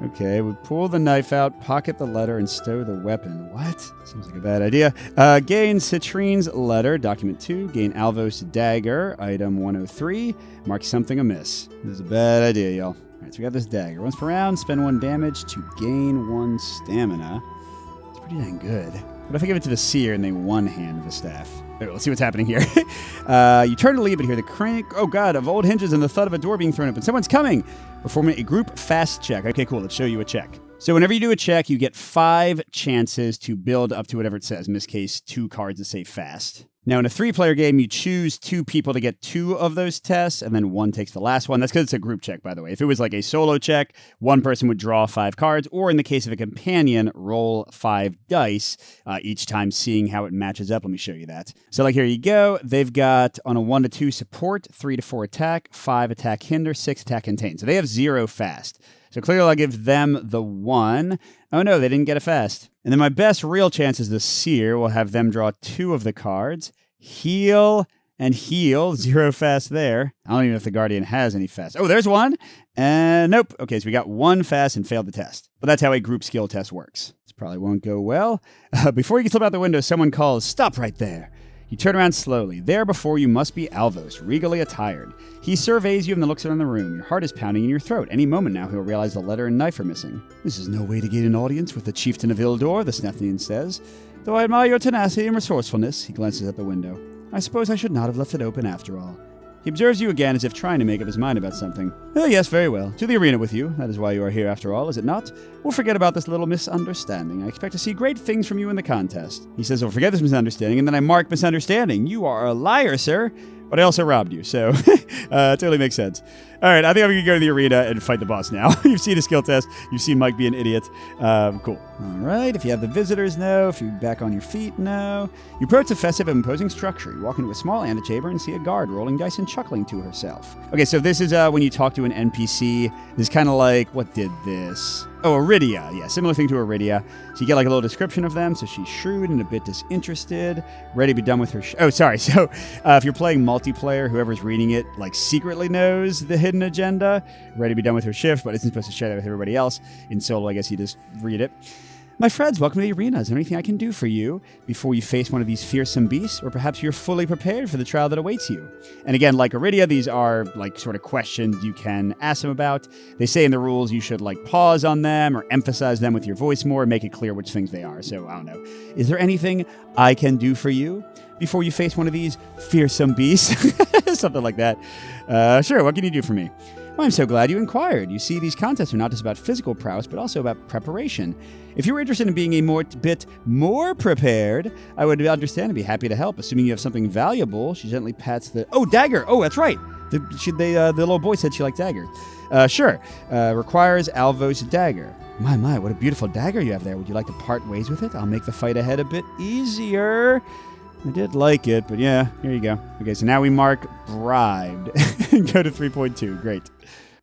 Okay, we pull the knife out, pocket the letter, and stow the weapon. What? Seems like a bad idea. Gain Citrine's letter, document 2. Gain Alvos' dagger, item 103. Mark something amiss. This is a bad idea, y'all. All right, so we got this dagger. Once per round, spend 1 damage to gain 1 stamina. It's pretty dang good. What if I give it to the seer and they one-hand the staff? Right, let's see what's happening here. You turn to leave but hear the crank, oh god, of old hinges and the thud of a door being thrown open. Someone's coming! Performing a group fast check. Okay, cool. Let's show you a check. So whenever you do a check, you get 5 chances to build up to whatever it says. In this case, 2 cards that say fast. Now, in a 3-player game, you choose 2 people to get 2 of those tests, and then 1 takes the last one. That's because it's a group check, by the way. If it was like a solo check, 1 person would draw 5 cards, or in the case of a companion, roll 5 dice each time, seeing how it matches up. Let me show you that. So, like, here you go. They've got, on a 1 to 2 support, 3 to 4 attack, 5 attack hinder, 6 attack contain. So they have 0 fast. So clearly I'll give them the 1. Oh no, they didn't get a fast. And then my best real chance is the seer. We'll have them draw 2 of the cards. Heal and heal. 0 fast there. I don't even know if the Guardian has any fast. Oh, there's 1. And nope. Okay, so we got 1 fast and failed the test. But that's how a group skill test works. This probably won't go well. Before you can slip out the window, someone calls, "Stop right there." You turn around slowly. There before you must be Alvos, regally attired. He surveys you and then looks around the room. Your heart is pounding in your throat. Any moment now he'll realize the letter and knife are missing. "This is no way to gain an audience with the chieftain of Ildor," the Snethnian says. "Though I admire your tenacity and resourcefulness," he glances at the window. "I suppose I should not have left it open after all." He observes you again as if trying to make up his mind about something. "Oh, yes, very well. To the arena with you. That is why you are here after all, is it not? We'll forget about this little misunderstanding. I expect to see great things from you in the contest." He says, "We'll forget this misunderstanding," and then I mark misunderstanding. "You are a liar, sir. But I also robbed you, so it totally makes sense." All right, I think I'm going to go to the arena and fight the boss now. You've seen a skill test. You've seen Mike be an idiot. Cool. All right, if you have the visitors, no. If you're back on your feet, no. You approach a festive and imposing structure. You walk into a small antechamber and see a guard rolling dice and chuckling to herself. Okay, so this is when you talk to an NPC. This is kind of like, what did this? Oh, Iridia. Yeah, similar thing to Iridia. So you get like a little description of them. So she's shrewd and a bit disinterested, ready to be done with her. So if you're playing multiplayer, whoever's reading it like secretly knows the hidden agenda, ready to be done with her shift, but isn't supposed to share that with everybody else. In solo, I guess you just read it. "My friends, welcome to the arena. Is there anything I can do for you before you face one of these fearsome beasts? Or perhaps you're fully prepared for the trial that awaits you?" And again, like Iridia, these are like sort of questions you can ask them about. They say in the rules you should like pause on them or emphasize them with your voice more and make it clear which things they are. So I don't know. "Is there anything I can do for you before you face one of these fearsome beasts?" Something like that. "Sure, what can you do for me?" "Well, I'm so glad you inquired. You see, these contests are not just about physical prowess, but also about preparation. If you were interested in being a bit more prepared, I would understand and be happy to help, assuming you have something valuable." She gently pats the... Oh, dagger! Oh, that's right! The little boy said she liked daggers. Sure. Requires Alvos dagger. My, what a beautiful dagger you have there. Would you like to part ways with it? I'll make the fight ahead a bit easier. I did like it, but yeah, here you go. Okay, so now we mark bribed and go to 3.2. Great.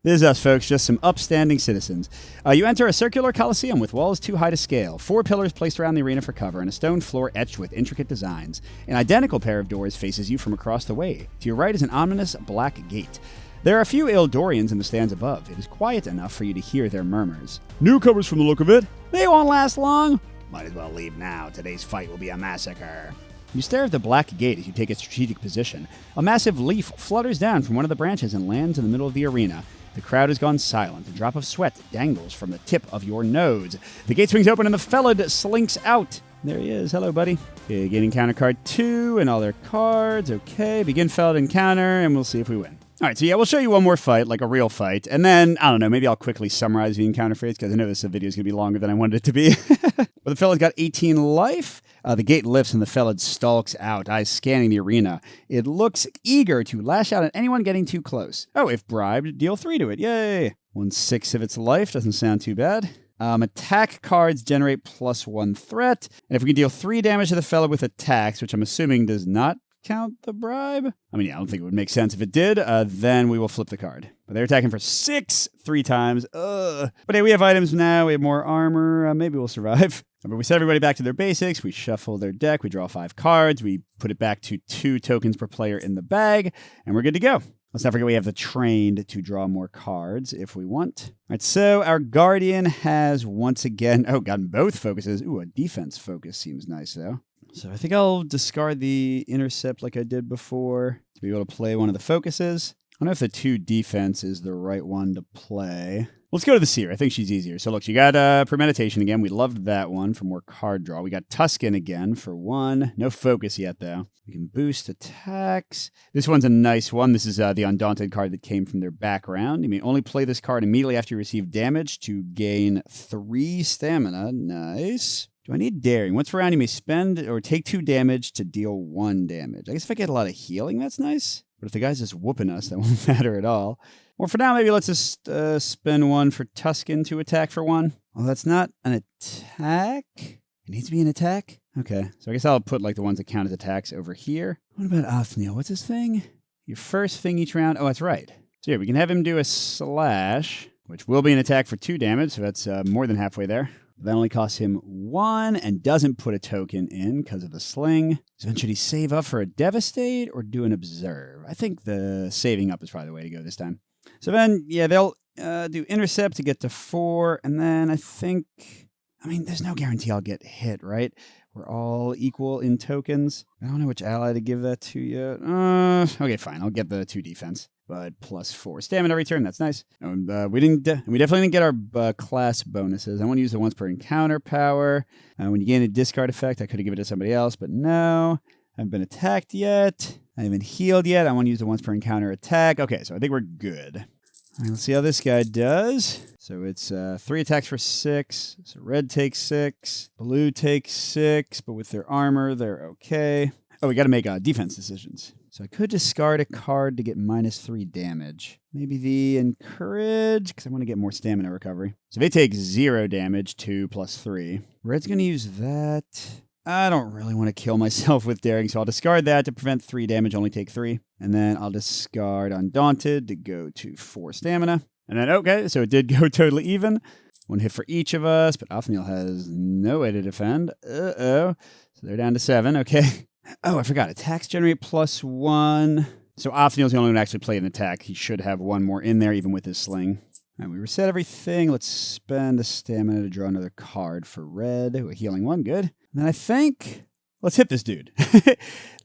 This is us, folks, just some upstanding citizens. You enter a circular coliseum with walls too high to scale, 4 pillars placed around the arena for cover, and a stone floor etched with intricate designs. An identical pair of doors faces you from across the way. To your right is an ominous black gate. There are a few Eldorians in the stands above. It is quiet enough for you to hear their murmurs. Newcomers from the look of it. They won't last long. Might as well leave now. Today's fight will be a massacre. You stare at the black gate as you take a strategic position. A massive leaf flutters down from one of the branches and lands in the middle of the arena. The crowd has gone silent. A drop of sweat dangles from the tip of your nose. The gate swings open and the Felid slinks out. There he is. Hello, buddy. Okay, gate encounter card 2 and all their cards. Okay, begin Felid encounter, and we'll see if we win. All right, so yeah, we'll show you one more fight, like a real fight, and then, I don't know, maybe I'll quickly summarize the encounter phrase, because I know this video is going to be longer than I wanted it to be. But the Felid's got 18 life. The gate lifts and the Felid stalks out, eyes scanning the arena. It looks eager to lash out at anyone getting too close. Oh, if bribed, deal 3 to it. Yay! 1/6 of its life, doesn't sound too bad. Attack cards generate +1 threat, and if we can deal 3 damage to the Felid with attacks, which I'm assuming does not count the bribe? I mean, yeah, I don't think it would make sense if it did. Then we will flip the card. But they're attacking for 6 3 times. But hey, we have items now. We have more armor. Maybe we'll survive. But we set everybody back to their basics. We shuffle their deck. We draw 5 cards. We put it back to 2 tokens per player in the bag. And we're good to go. Let's not forget we have the trained to draw more cards if we want. All right, so our Guardian has once again... Oh, gotten both focuses. Ooh, a defense focus seems nice, though. So I think I'll discard the intercept like I did before to be able to play one of the focuses. I don't know if the 2 defense is the right one to play. Let's go to the Seer. I think she's easier. So look, you got Premeditation again. We loved that one for more card draw. We got Tuscan again for 1. No focus yet, though. We can boost attacks. This one's a nice one. This is the Undaunted card that came from their background. You may only play this card immediately after you receive damage to gain 3 stamina. Nice. Do I need Daring? Once per round, you may spend or take 2 damage to deal 1 damage. I guess if I get a lot of healing, that's nice. But if the guy's just whooping us, that won't matter at all. Well, for now, maybe let's just spend 1 for Tuscan to attack for 1. Well, that's not an attack. It needs to be an attack? Okay, so I guess I'll put like the ones that count as attacks over here. What about Othniel? What's his thing? Your first thing each round? Oh, that's right. So yeah, we can have him do a slash, which will be an attack for 2 damage, so that's more than halfway there. That only costs him 1 and doesn't put a token in because of the sling. So then should he save up for a Devastate or do an Observe? I think the saving up is probably the way to go this time. So then, yeah, they'll do Intercept to get to 4. And then I think, I mean, there's no guarantee I'll get hit, right? We're all equal in tokens. I don't know which ally to give that to yet. Okay, fine. I'll get the 2 defense. But +4 stamina every turn. That's nice. And, we definitely didn't get our class bonuses. I want to use the once per encounter power. When you gain a discard effect, I could have given it to somebody else, but no. I haven't been attacked yet. I haven't been healed yet. I want to use the once per encounter attack. Okay, so I think we're good. All right, let's see how this guy does. So it's 3 attacks for 6. So red takes 6. Blue takes 6, but with their armor, they're okay. Oh, we got to make defense decisions. So I could discard a card to get -3 damage. Maybe the Encourage, because I want to get more stamina recovery. So they take 0 damage, 2 + 3. Red's going to use that. I don't really want to kill myself with Daring, so I'll discard that to prevent 3 damage, only take 3. And then I'll discard Undaunted to go to 4 stamina. And then, okay, so it did go totally even. 1 hit for each of us, but Othniel has no way to defend. Uh-oh. So they're down to 7, okay. Oh, I forgot. Attacks generate +1. So Othniel's the only one to actually play an attack. He should have 1 more in there, even with his sling. All right, we reset everything. Let's spend a stamina to draw another card for red. Ooh, a healing 1, good. And then I think, let's hit this dude.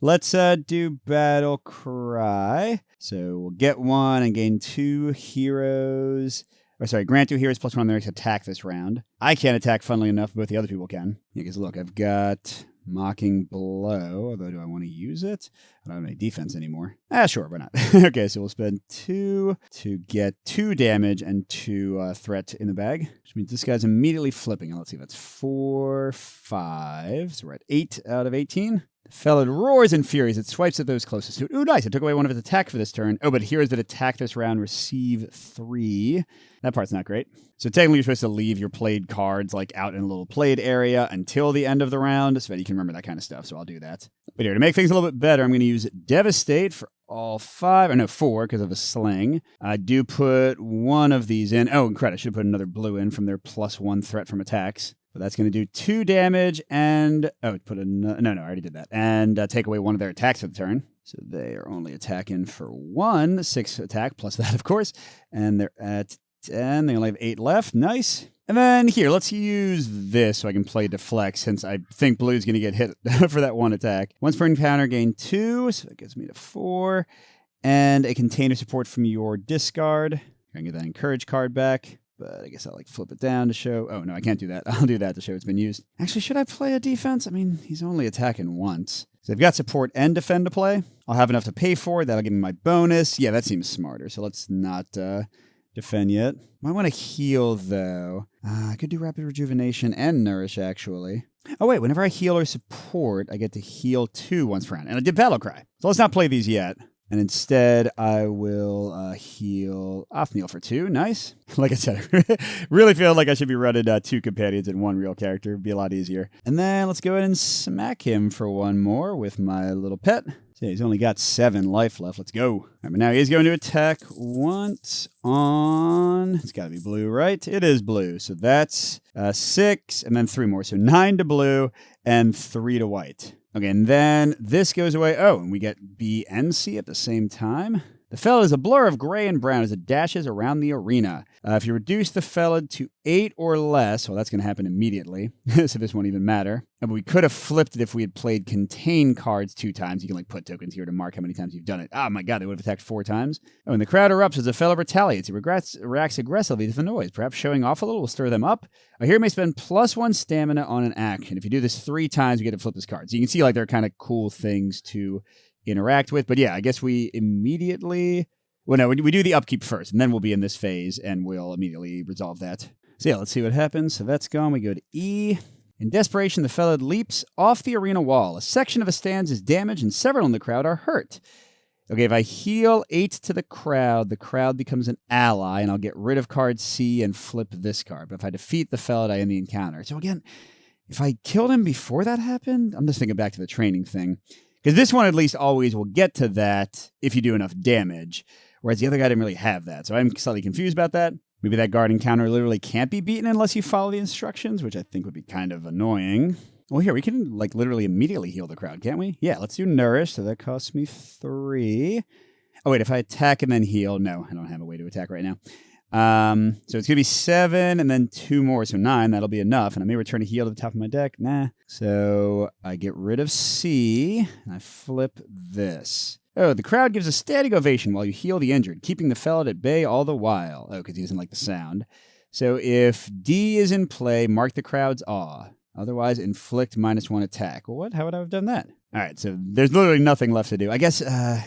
Let's do Battle Cry. So we'll get 1 and gain 2 heroes. Or sorry, grant 2 heroes +1 on their next attack this round. I can't attack, funnily enough, but the other people can. Yeah, because look, I've got Mocking Blow, although do I want to use it? I don't have any defense anymore. Sure, why not? Okay, so we'll spend 2 to get 2 damage and 2 threat in the bag, which means this guy's immediately flipping. Let's see, that's 4, 5. So we're at 8 out of 18. The Felid roars in furies. It swipes at those closest to it. Ooh, nice. It took away one of its attack for this turn. Oh, but heroes that attack this round receive 3. That part's not great. So technically, you're supposed to leave your played cards like out in a little played area until the end of the round, so that you can remember that kind of stuff. So I'll do that. But here, to make things a little bit better, I'm going to use Devastate for all 5. Or no, 4 because of a sling. I do put one of these in. Oh, and credit. I should have put another blue in from their +1 threat from attacks. But that's going to do 2 damage and... Oh, put a... No, I already did that. And take away one of their attacks for the turn. So they are only attacking for 1. 6 attack, plus that, of course. And they're at 10. They only have 8 left. Nice. And then here, let's use this so I can play Deflect, since I think Blue's going to get hit for that 1 attack. Once per encounter, gain 2. So that gets me to 4. And a container support from your discard. I can get that Encourage card back. But I guess I'll flip it down to show... Oh, no, I can't do that. I'll do that to show it's been used. Actually, should I play a defense? I mean, he's only attacking once. So they've got support and defend to play. I'll have enough to pay for it. That'll give me my bonus. Yeah, that seems smarter. So let's not defend yet. Might want to heal, though. I could do Rapid Rejuvenation and Nourish, actually. Oh, wait. Whenever I heal or support, I get to heal 2 once per round. And I did Battle Cry. So let's not play these yet. And instead, I will heal Othniel for 2. Nice. Like I said, I really feel like I should be running 2 companions and 1 real character. It'd be a lot easier. And then let's go ahead and smack him for 1 more with my little pet. So he's only got 7 life left. Let's go. All right, but now he's going to attack once on... It's got to be blue, right? It is blue. So that's 6 and then 3 more. So 9 to blue and 3 to white. Okay, and then this goes away. Oh, and we get B and C at the same time. The Felid is a blur of gray and brown as it dashes around the arena. If you reduce the Felid to 8 or less, well, that's going to happen immediately, so this won't even matter. But we could have flipped it if we had played Contain cards 2 times. You can put tokens here to mark how many times you've done it. Oh my god, they would have attacked 4 times. Oh, and the crowd erupts as the Felid retaliates. He reacts aggressively to the noise. Perhaps showing off a little will stir them up. A hero may spend +1 stamina on an action. If you do this 3 times, you get to flip this card. So you can see they're kind of cool things to interact with. But yeah, I guess we immediately... Well, no, we do the upkeep first, and then we'll be in this phase, and we'll immediately resolve that. So yeah, let's see what happens. So that's gone. We go to E. In desperation, the Felid leaps off the arena wall. A section of a stand is damaged, and several in the crowd are hurt. Okay, if I heal 8 to the crowd becomes an ally, and I'll get rid of card C and flip this card. But if I defeat the Felid, I end the encounter. So again, if I killed him before that happened, I'm just thinking back to the training thing. Because this one at least always will get to that if you do enough damage. Whereas the other guy didn't really have that. So I'm slightly confused about that. Maybe that guard encounter literally can't be beaten unless you follow the instructions, which I think would be kind of annoying. Well, here, we can literally immediately heal the crowd, can't we? Yeah, let's do Nourish. So that costs me 3. Oh, wait, if I attack and then heal. No, I don't have a way to attack right now. So it's going to be 7 and then 2 more. So 9, that'll be enough. And I may return a heal to the top of my deck. Nah. So I get rid of C and I flip this. Oh, the crowd gives a static ovation while you heal the injured, keeping the Felid at bay all the while. Oh, because he doesn't like the sound. So if D is in play, mark the crowd's awe. Otherwise, inflict -1 attack. Well, what? How would I have done that? All right, so there's literally nothing left to do. I guess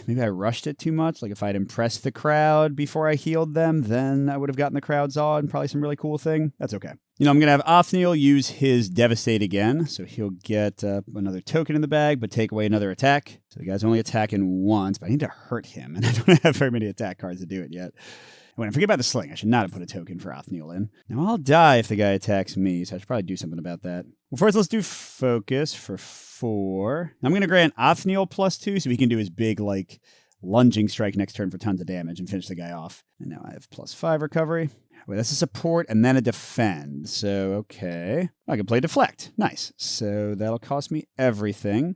maybe I rushed it too much. Like if I'd impressed the crowd before I healed them, then I would have gotten the crowd's awe and probably some really cool thing. That's okay. I'm going to have Othniel use his Devastate again. So he'll get another token in the bag, but take away another attack. So the guy's only attacking once, but I need to hurt him. And I don't have very many attack cards to do it yet. When I forget about the sling, I should not have put a token for Othniel in. Now, I'll die if the guy attacks me, so I should probably do something about that. Well, first, let's do Focus for 4. I'm going to grant Othniel +2 so he can do his big, lunging strike next turn for tons of damage and finish the guy off. And now I have +5 recovery. Wait, that's a support and then a defend. So, okay. I can play Deflect. Nice. So that'll cost me everything.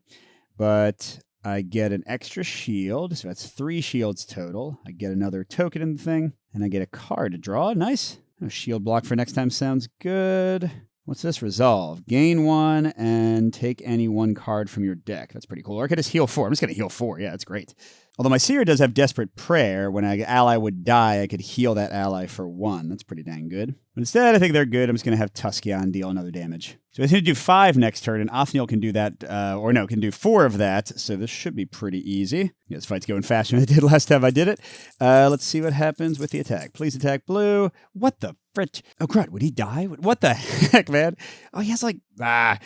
But I get an extra shield. So that's 3 shields total. I get another token in the thing. And I get a card to draw. Nice. A shield block for next time sounds good. What's this? Resolve. Gain 1 and take any 1 card from your deck. That's pretty cool. Or I could just heal 4. I'm just going to heal 4. Yeah, that's great. Although my Seer does have Desperate Prayer. When an ally would die, I could heal that ally for 1. That's pretty dang good. But instead, I think they're good. I'm just going to have Tuskeon deal another damage. So I think to do 5 next turn, and Othniel can do that, can do 4 of that. So this should be pretty easy. Yeah, this fight's going faster than it did last time I did it. Let's see what happens with the attack. Please attack blue. What the Frit. Oh, crud. Would he die? What the heck, man? Oh, he has man.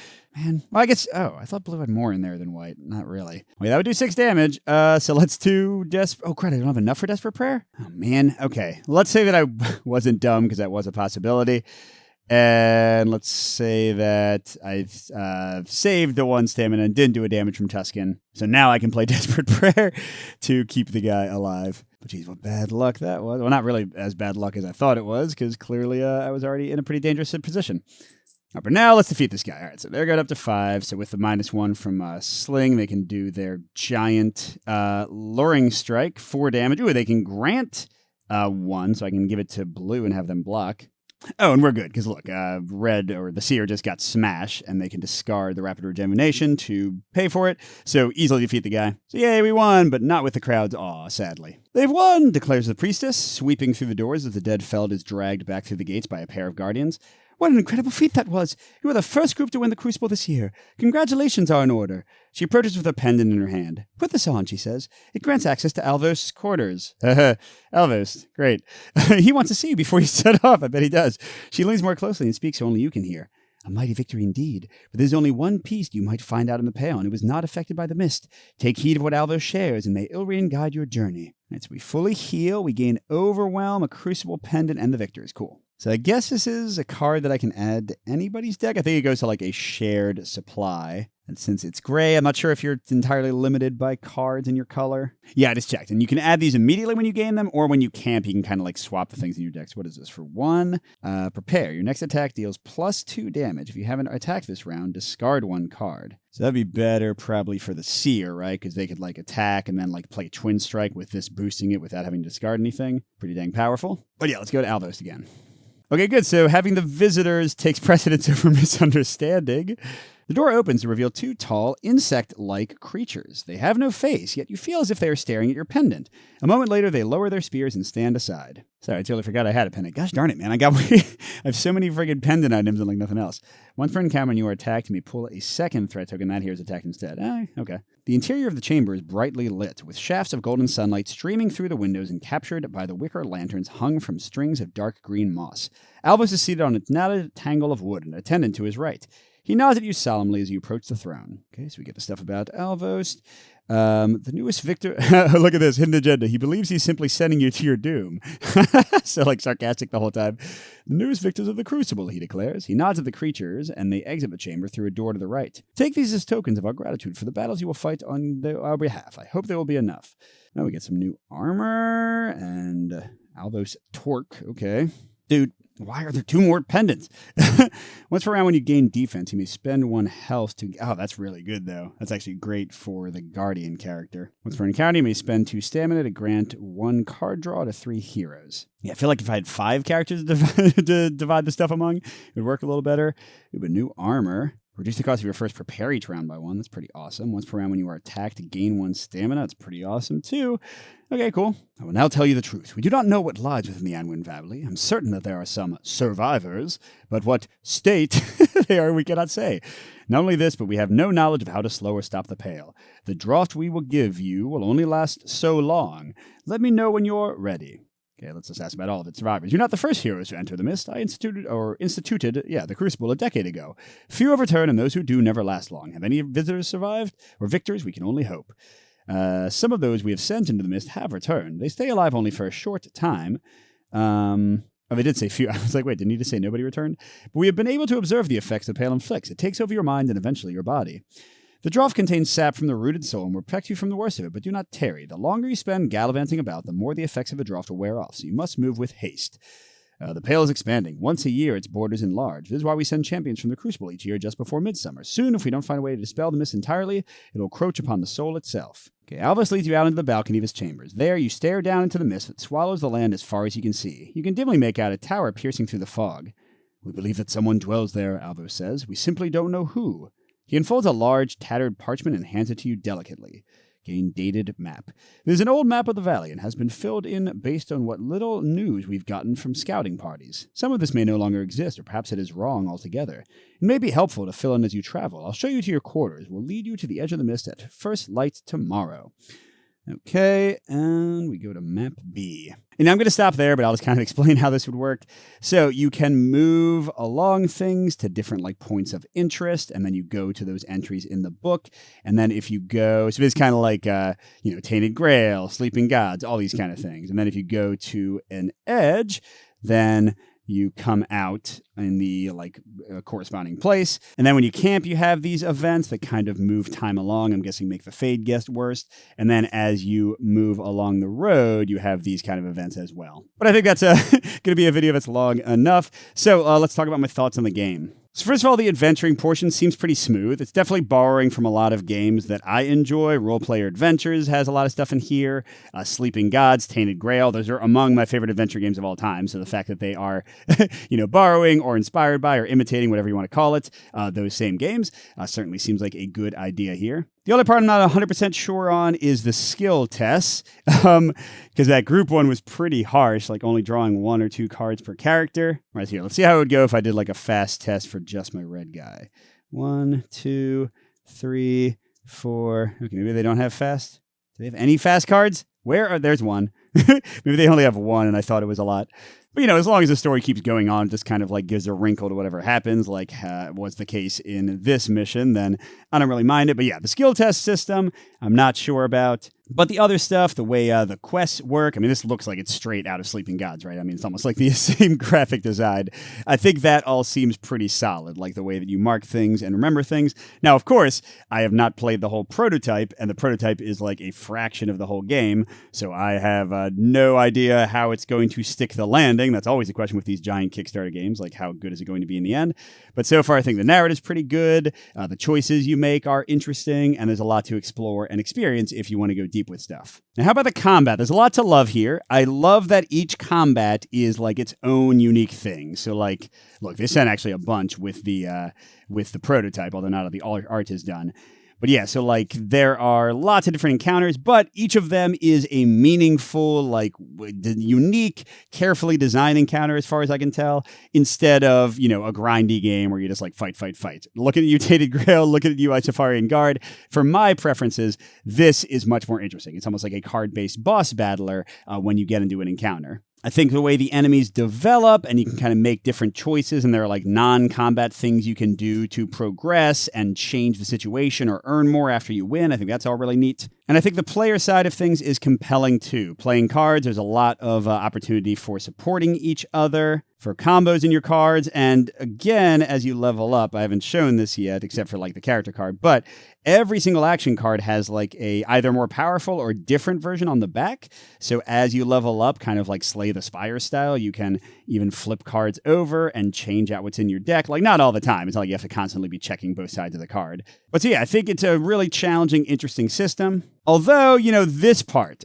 Well, I guess, I thought blue had more in there than white. Not really. Wait, that would do 6 damage. So let's do oh, crud. I don't have enough for Desperate Prayer? Oh, man. Okay. Let's say that I wasn't dumb because that was a possibility. And let's say that I've saved the 1 stamina and didn't do a damage from Tuscan. So now I can play Desperate Prayer to keep the guy alive. But geez, what bad luck that was. Well, not really as bad luck as I thought it was, because clearly I was already in a pretty dangerous position. All right, but now let's defeat this guy. All right, so they're going up to 5. So with the -1 from Sling, they can do their giant luring strike, 4 damage. Ooh, they can grant 1, so I can give it to blue and have them block. Oh, and we're good, because look, red or the seer just got smash, and they can discard the rapid regeneration to pay for it, so easily defeat the guy. So yay, we won, but not with the crowd's awe, sadly. They've won, declares the priestess, sweeping through the doors as the dead Feld is dragged back through the gates by a pair of guardians. What an incredible feat that was! You are the first group to win the Crucible this year. Congratulations are in order. She approaches with a pendant in her hand. Put this on, she says. It grants access to Alvos' quarters. Alvos, great. He wants to see you before you set off. I bet he does. She leans more closely and speaks so only you can hear. A mighty victory indeed, but there's only one piece you might find out in the Pale, and it was not affected by the mist. Take heed of what Alvos shares, and may Ilrian guide your journey. Right, so we fully heal, we gain Overwhelm, a Crucible pendant, and the victor is cool. So I guess this is a card that I can add to anybody's deck. I think it goes to a shared supply. And since it's gray, I'm not sure if you're entirely limited by cards in your color. Yeah, I just checked. And you can add these immediately when you gain them, or when you camp, you can kind of swap the things in your decks. What is this? For 1, prepare. Your next attack deals +2 damage. If you haven't attacked this round, discard 1 card. So that'd be better probably for the Seer, right? Because they could attack and then play Twin Strike with this boosting it without having to discard anything. Pretty dang powerful. But yeah, let's go to Alvos again. Okay, good. So having the visitors takes precedence over misunderstanding. The door opens to reveal 2 tall, insect-like creatures. They have no face, yet you feel as if they are staring at your pendant. A moment later, they lower their spears and stand aside. Sorry, I totally forgot I had a pendant. Gosh darn it, man. I have so many friggin' pendant items and nothing else. Once per encounter when you are attacked, you may pull a second threat token. That here is attacked instead. Okay. The interior of the chamber is brightly lit, with shafts of golden sunlight streaming through the windows and captured by the wicker lanterns hung from strings of dark green moss. Alvos is seated on a knotted tangle of wood, an attendant to his right. He nods at you solemnly as you approach the throne. Okay, so we get the stuff about Alvos. The newest victor... Look at this, hidden agenda. He believes he's simply sending you to your doom. So, sarcastic the whole time. The newest victors of the Crucible, he declares. He nods at the creatures, and they exit the chamber through a door to the right. Take these as tokens of our gratitude for the battles you will fight on our behalf. I hope there will be enough. Now we get some new armor, and Alvos Torque. Okay. Dude, why are there 2 more pendants? Once per round when you gain defense, you may spend 1 health to... Oh, that's really good, though. That's actually great for the Guardian character. Once per encounter, you may spend 2 stamina to grant 1 card draw to 3 heroes. Yeah, I feel like if I had 5 characters to divide the stuff among, it would work a little better. It would new armor. Reduce the cost of your first prepare each round by 1. That's pretty awesome. Once per round when you are attacked, gain 1 stamina. That's pretty awesome, too. Okay, cool. I will now tell you the truth. We do not know what lies within the Anwin Valley. I'm certain that there are some survivors, but what state they are we cannot say. Not only this, but we have no knowledge of how to slow or stop the Pale. The draught we will give you will only last so long. Let me know when you're ready. Okay, let's just ask about all of its survivors. You're not the first heroes to enter the mist. I instituted the Crucible a decade ago. Few have returned, and those who do never last long. Have any visitors survived? Or victors? We can only hope. Some of those we have sent into the mist have returned. They stay alive only for a short time. They did say few. I was like, wait, didn't he just say nobody returned? But we have been able to observe the effects the Pale inflicts. It takes over your mind and eventually your body. The draught contains sap from the rooted soul and will protect you from the worst of it, but do not tarry. The longer you spend gallivanting about, the more the effects of the draught will wear off, so you must move with haste. The Pale is expanding. Once a year, its borders enlarge. This is why we send champions from the Crucible each year just before midsummer. Soon, if we don't find a way to dispel the mist entirely, it will encroach upon the soul itself. Okay, Alvos leads you out into the balcony of his chambers. There, you stare down into the mist that swallows the land as far as you can see. You can dimly make out a tower piercing through the fog. We believe that someone dwells there, Alvos says. We simply don't know who. He unfolds a large, tattered parchment and hands it to you delicately. Gain dated map. It is an old map of the valley and has been filled in based on what little news we've gotten from scouting parties. Some of this may no longer exist, or perhaps it is wrong altogether. It may be helpful to fill in as you travel. I'll show you to your quarters. We'll lead you to the edge of the mist at first light tomorrow. Okay, and we go to map B. And I'm going to stop there, but I'll just kind of explain how this would work. So you can move along things to different like points of interest, and then you go to those entries in the book. And then if you go, so it's kind of like, Tainted Grail, Sleeping Gods, all these kind of things. And then if you go to an edge, then you come out in the corresponding place. And then when you camp, you have these events that kind of move time along. I'm guessing make the fade guest worse. And then as you move along the road, you have these kind of events as well. But I think that's going to be a video that's long enough. So let's talk about my thoughts on the game. So first of all, the adventuring portion seems pretty smooth. It's definitely borrowing from a lot of games that I enjoy. Role Player Adventures has a lot of stuff in here. Sleeping Gods, Tainted Grail, those are among my favorite adventure games of all time. So the fact that they are, borrowing or inspired by or imitating, whatever you want to call it, those same games certainly seems like a good idea here. The other part I'm not 100% sure on is the skill tests, because that group one was pretty harsh, like only drawing 1 or 2 cards per character. Right here, let's see how it would go if I did like a fast test for just my red guy. 1, 2, 3, 4. Okay, maybe they don't have fast. Do they have any fast cards? Where are, there's one. Maybe they only have 1 and I thought it was a lot. But, as long as the story keeps going on, it just kind of like gives a wrinkle to whatever happens, like was the case in this mission, then I don't really mind it. But yeah, the skill test system, I'm not sure about. But the other stuff, the way the quests work, this looks like it's straight out of Sleeping Gods, right? It's almost like the same graphic design. I think that all seems pretty solid, like the way that you mark things and remember things. Now, of course, I have not played the whole prototype, and the prototype is like a fraction of the whole game, so I have no idea how it's going to stick the landing. That's always the question with these giant Kickstarter games, like how good is it going to be in the end? But so far, I think the narrative's pretty good, the choices you make are interesting, and there's a lot to explore and experience if you want to go deep with stuff. Now, how about the combat? There's a lot to love here. I love that each combat is like its own unique thing. So like, look, they sent actually a bunch with the prototype, although not all the art is done. But yeah, so like there are lots of different encounters, but each of them is a meaningful, like unique, carefully designed encounter as far as I can tell, instead of, a grindy game where you just like fight. Looking at you, Tainted Grail, looking at you, Safarian Guard. For my preferences, this is much more interesting. It's almost like a card-based boss battler when you get into an encounter. I think the way the enemies develop and you can kind of make different choices and there are like non-combat things you can do to progress and change the situation or earn more after you win. I think that's all really neat. And I think the player side of things is compelling too. Playing cards, there's a lot of opportunity for supporting each other, for combos in your cards. And again, as you level up, I haven't shown this yet, except for like the character card, but every single action card has like a either more powerful or different version on the back. So as you level up, kind of like Slay the Spire style, you can even flip cards over and change out what's in your deck. Like not all the time. It's not like you have to constantly be checking both sides of the card. But so yeah, I think it's a really challenging, interesting system. Although, this part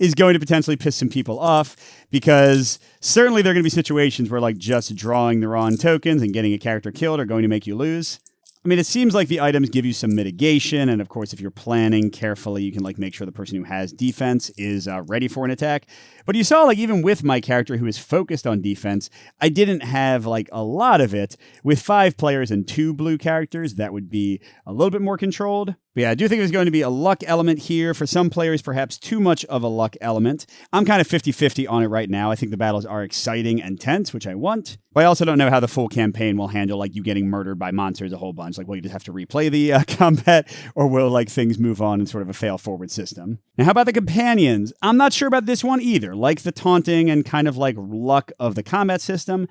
is going to potentially piss some people off because certainly there are going to be situations where like just drawing the wrong tokens and getting a character killed are going to make you lose. It seems like the items give you some mitigation. And of course, if you're planning carefully, you can like make sure the person who has defense is ready for an attack. But you saw like even with my character who is focused on defense, I didn't have like a lot of it. With 5 players and 2 blue characters, that would be a little bit more controlled. But yeah, I do think there's going to be a luck element here. For some players, perhaps too much of a luck element. I'm kind of 50-50 on it right now. I think the battles are exciting and tense, which I want. But I also don't know how the full campaign will handle like you getting murdered by monsters a whole bunch. Like, will you just have to replay the combat, or will like things move on in sort of a fail-forward system? Now, how about the companions? I'm not sure about this one either. Like the taunting and kind of like luck of the combat system,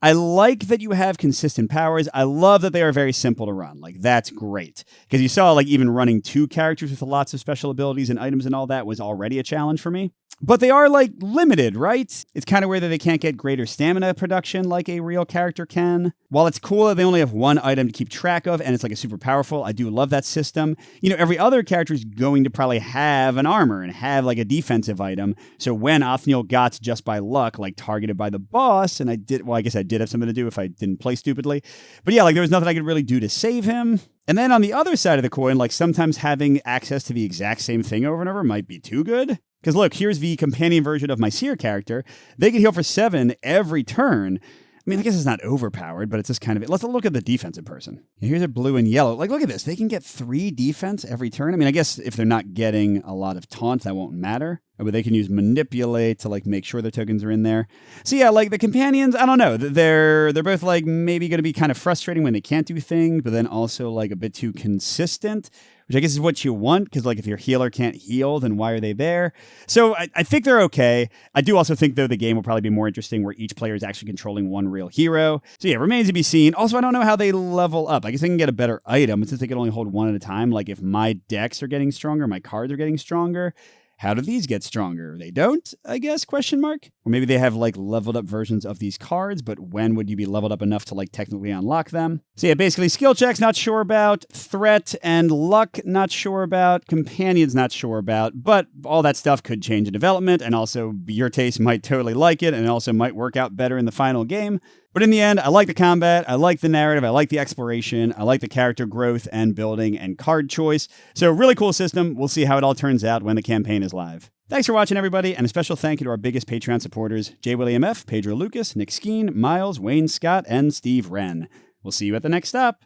I like that you have consistent powers. I love that they are very simple to run. Like, that's great. Because you saw, like, even running 2 characters with lots of special abilities and items and all that was already a challenge for me. But they are, like, limited, right? It's kind of weird that they can't get greater stamina production like a real character can. While it's cool that they only have 1 item to keep track of, and it's, like, a super powerful, I do love that system. Every other character is going to probably have an armor and have, like, a defensive item. So when Othniel got just by luck, like, targeted by the boss, and I guess I did have something to do if I didn't play stupidly. But yeah, like, there was nothing I could really do to save him. And then on the other side of the coin, like, sometimes having access to the exact same thing over and over might be too good. Because look, here's the companion version of my Seer character. They can heal for 7 every turn. I mean, I guess it's not overpowered, but it's just kind of it. Let's look at the defensive person. Here's a blue and yellow. Like, look at this. They can get 3 defense every turn. I mean, I guess if they're not getting a lot of taunts, that won't matter. But they can use manipulate to like make sure their tokens are in there. So yeah, like the companions, I don't know. They're both like maybe going to be kind of frustrating when they can't do things, but then also like a bit too consistent, which I guess is what you want, because like if your healer can't heal, then why are they there? So I think they're okay. I do also think, though, the game will probably be more interesting where each player is actually controlling one real hero. So yeah, remains to be seen. Also, I don't know how they level up. I guess they can get a better item since they can only hold one at a time. Like if my decks are getting stronger, my cards are getting stronger. How do these get stronger? They don't, I guess, question mark? Or maybe they have like leveled up versions of these cards, but when would you be leveled up enough to like technically unlock them? So yeah, basically skill checks, not sure about. Threat and luck, not sure about. Companions, not sure about. But all that stuff could change in development, and also your taste might totally like it, and it also might work out better in the final game. But in the end, I like the combat, I like the narrative, I like the exploration, I like the character growth and building and card choice. So really cool system. We'll see how it all turns out when the campaign is live. Thanks for watching, everybody, and a special thank you to our biggest Patreon supporters, J. William F., Pedro Lucas, Nick Skeen, Miles, Wayne Scott, and Steve Wren. We'll see you at the next stop.